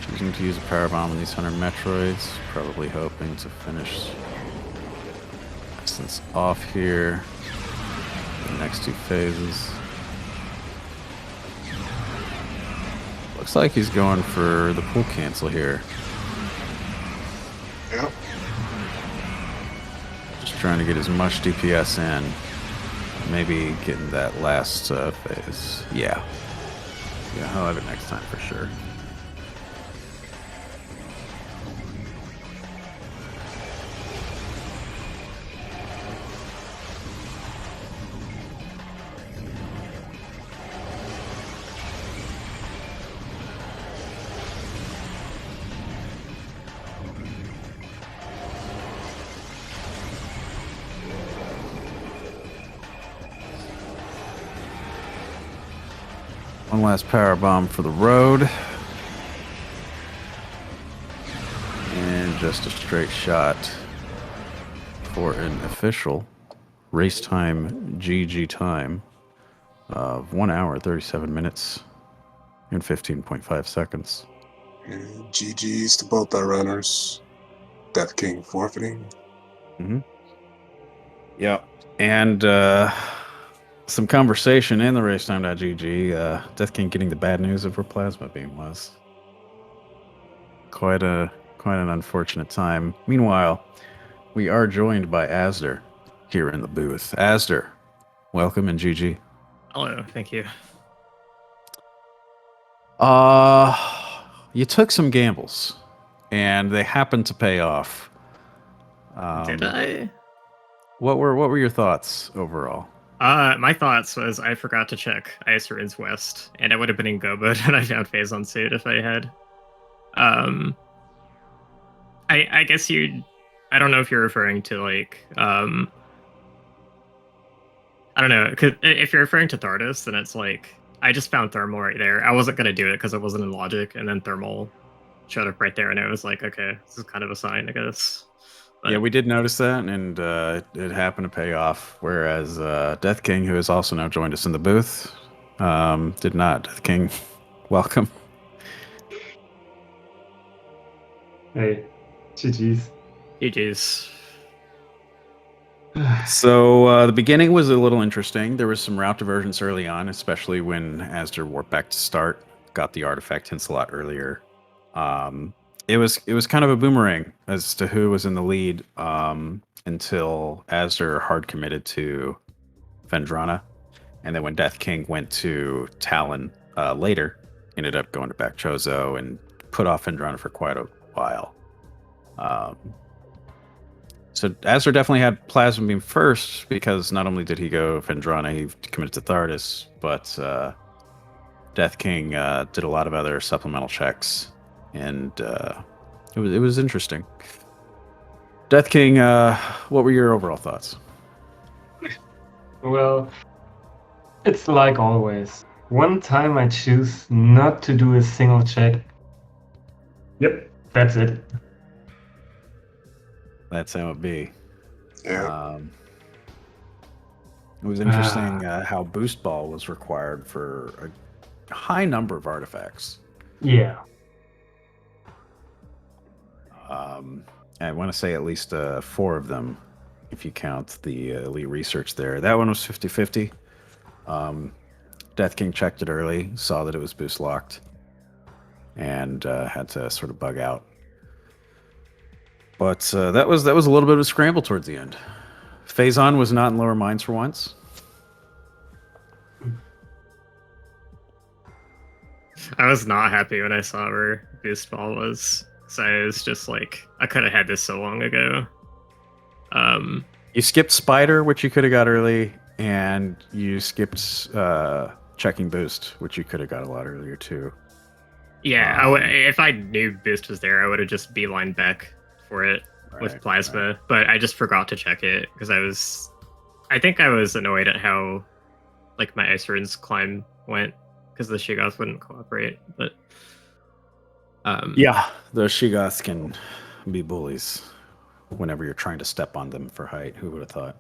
Choosing to use a power bomb on these 100 Metroids, probably hoping to finish Essence off here. The next 2 phases. Looks like he's going for the pull cancel here. Yep. Just trying to get as much DPS in. Maybe getting that last phase. Yeah, he'll have it next time for sure. One last power bomb for the road. And just a straight shot for an official race time GG time of 1 hour, 37 minutes, and 15.5 seconds. And GG's to both our runners. Death King forfeiting. Mm-hmm. Yep. And some conversation in the racetime.gg. Death King getting the bad news of where Plasma Beam was. Quite an unfortunate time. Meanwhile, we are joined by Azder here in the booth. Azder, welcome and GG. Hello, thank you. You took some gambles, and they happened to pay off. Did I? What were your thoughts overall? My thoughts was I forgot to check Ice Ruins West, and I would have been in Go mode when I found Phase on suit if I had. Um, I guess you. I don't know if you're referring to like I don't know, 'cause if you're referring to Thardus, then it's like I just found thermal right there. I wasn't gonna do it because it wasn't in logic, and then thermal showed up right there, and it was like, okay, this is kind of a sign, I guess. Yeah, But we did notice that, and it happened to pay off. Whereas Death King, who has also now joined us in the booth, did not. Death King, welcome. Hey, GG's. GG's. So the beginning was a little interesting. There was some route divergence early on, especially when Asder warped back to start, got the artifact hints a lot earlier. It was kind of a boomerang as to who was in the lead until Asder hard committed to Vendrana, and then when Death King went to Talon later, ended up going to back Chozo and put off Vendrana for quite a while. So Azur definitely had Plasma Beam first because not only did he go Vendrana, he committed to Thardus, but Death King did a lot of other supplemental checks, and it was interesting. Death King, what were your overall thoughts? Well, it's like always. One time I choose not to do a single check. Yep, that's it. That's how it be. Yeah. It was interesting how Boost Ball was required for a high number of artifacts. Yeah. I want to say at least 4 of them, if you count the Elite Research there. That one was 50-50. Death King checked it early, saw that it was boost locked, and had to sort of bug out. But that was a little bit of a scramble towards the end. Phazon was not in lower mines for once. I was not happy when I saw where Boost Ball was. So I was just like, I could have had this so long ago. You skipped Spider, which you could have got early, and you skipped checking Boost, which you could have got a lot earlier too. Yeah, if I knew Boost was there, I would have just beelined back for it with Plasma. Right. But I just forgot to check it because I think I was annoyed at how like my Ice Ruins climb went because the Shigoth wouldn't cooperate. But Yeah, those Shigoths can be bullies whenever you're trying to step on them for height. Who would have thought?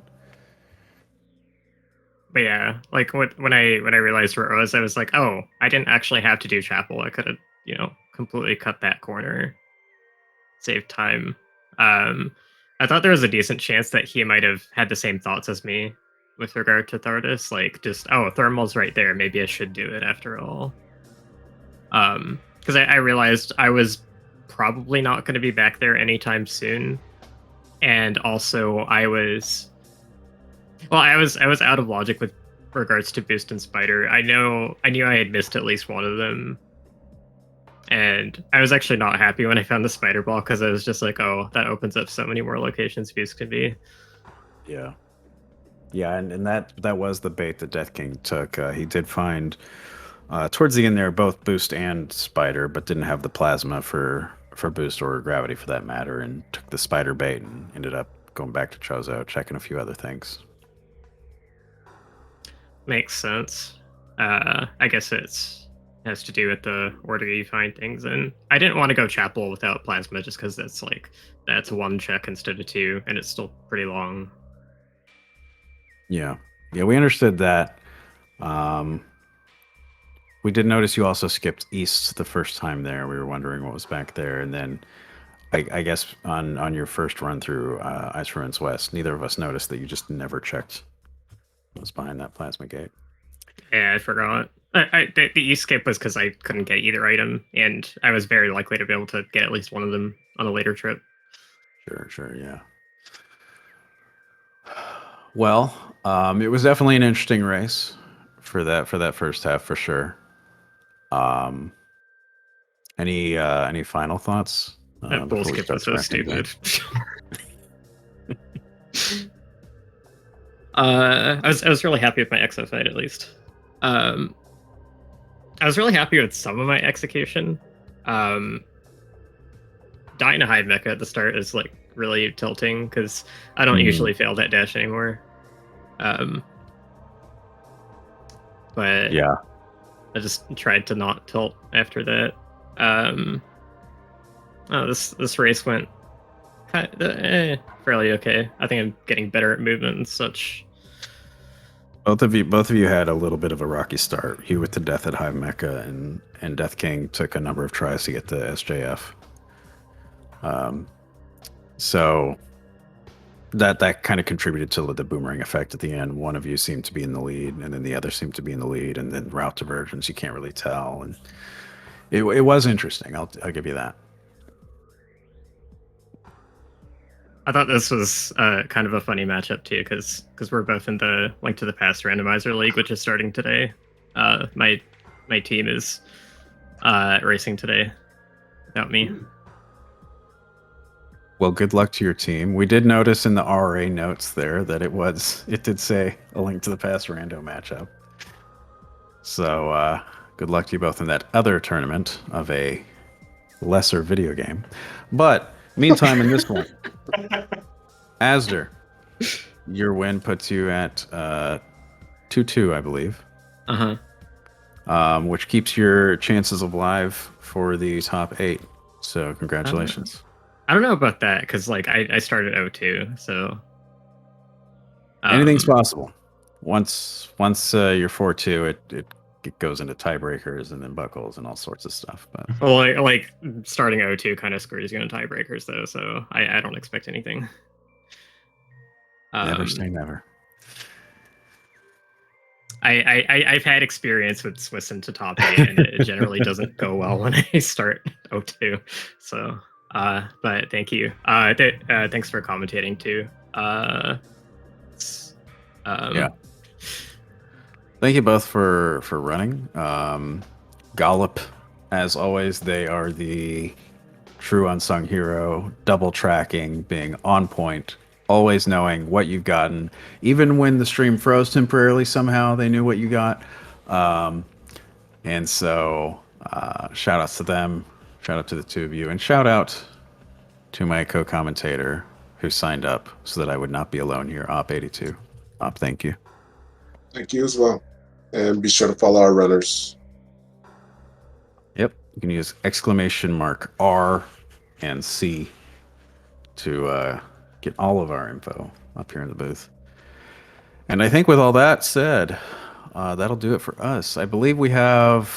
But yeah, like when I realized where it was like, oh, I didn't actually have to do Chapel. I could have, completely cut that corner, save time. I thought there was a decent chance that he might have had the same thoughts as me with regard to Thardus, like just, oh, thermal's right there. Maybe I should do it after all. Because I realized I was probably not going to be back there anytime soon, and also I was out of logic with regards to Boost and Spider. I knew I had missed at least one of them, and I was actually not happy when I found the Spider Ball because I was just like, oh, that opens up so many more locations Boost could be. Yeah. Yeah, and that was the bait that Death King took. He did find towards the end there both Boost and Spider, but didn't have the Plasma for Boost or Gravity for that matter, and took the Spider bait and ended up going back to Chozo, checking a few other things. Makes sense. I guess has to do with the order you find things in. I didn't want to go Chapel without Plasma just because that's 1 check instead of 2, and it's still pretty long. Yeah, we understood that. We did notice you also skipped east the first time there. We were wondering what was back there, and then I guess on your first run through Ice Ruins West, neither of us noticed that you just never checked what was behind that Plasma gate. Yeah, I forgot. The east skip was because I couldn't get either item, and I was very likely to be able to get at least one of them on a later trip. Sure, yeah. Well, it was definitely an interesting race for that first half for sure. Any final thoughts? That bull before we skip start was so wrapping things stupid. I was really happy with my exo fight at least. I was really happy with some of my execution. Dying a hive mecha at the start is like really tilting because I don't usually fail that dash anymore. But Yeah. I just tried to not tilt after that. This race went fairly okay. I think I'm getting better at movement and such. Both of you had a little bit of a rocky start. You with the death at Hive Mecha, and Death King took a number of tries to get the SJF. So that kind of contributed to the boomerang effect at the end. One of you seemed to be in the lead, and then the other seemed to be in the lead, and then route divergence, you can't really tell. And it was interesting. I'll give you that. I thought this was kind of a funny matchup too, because we're both in the Link to the Past Randomizer League, which is starting today. My team is racing today without me. Well, good luck to your team. We did notice in the RA notes there that it did say a Link to the Past rando matchup. So good luck to you both in that other tournament of a lesser video game. But meantime, in this one, Azder, your win puts you at 2-2, I believe. Which keeps your chances of live for the top 8. So congratulations. I don't know about that because like I started 0-2, so anything's possible. Once you're 4-2, it goes into tiebreakers and then buckles and all sorts of stuff. But well, like starting 0-2 kind of screws you into tiebreakers though, so I don't expect anything. Never say never. I've had experience with Swiss into top 8, and it generally doesn't go well when I start 0-2. So, but thank you. Thanks for commentating too. Yeah. Thank you both for running. Gollop, as always, they are the true unsung hero. Double tracking, being on point, always knowing what you've gotten. Even when the stream froze temporarily, somehow they knew what you got. And so shout outs to them. Shout out to the two of you. And shout out to my co-commentator who signed up so that I would not be alone here, Op82. Op, thank you. Thank you as well. And be sure to follow our runners. Yep. You can use !R and C to get all of our info up here in the booth. And I think with all that said, that'll do it for us. I believe we have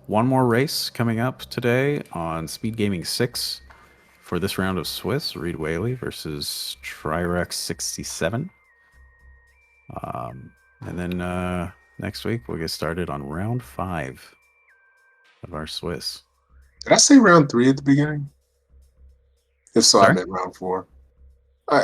one more race coming up today on SpeedGaming 6 for this round of Swiss. Reed Whaley versus Trirex 67. And then next week we'll get started on round 5 of our Swiss. Did I say round 3 at the beginning? If so, Sorry? I meant round 4.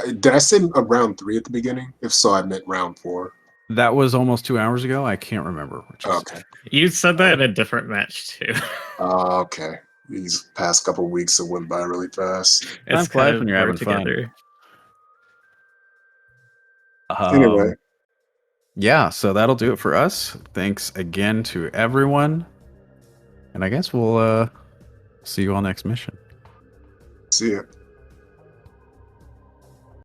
Did I say round 3 at the beginning? If so, I meant round 4. That was almost 2 hours ago. I can't remember. Okay. You said that in a different match too. Okay. These past couple weeks have went by really fast. Time flies when you're having fun. Anyway. Yeah, so that'll do it for us. Thanks again to everyone. And I guess we'll see you all next mission. See ya.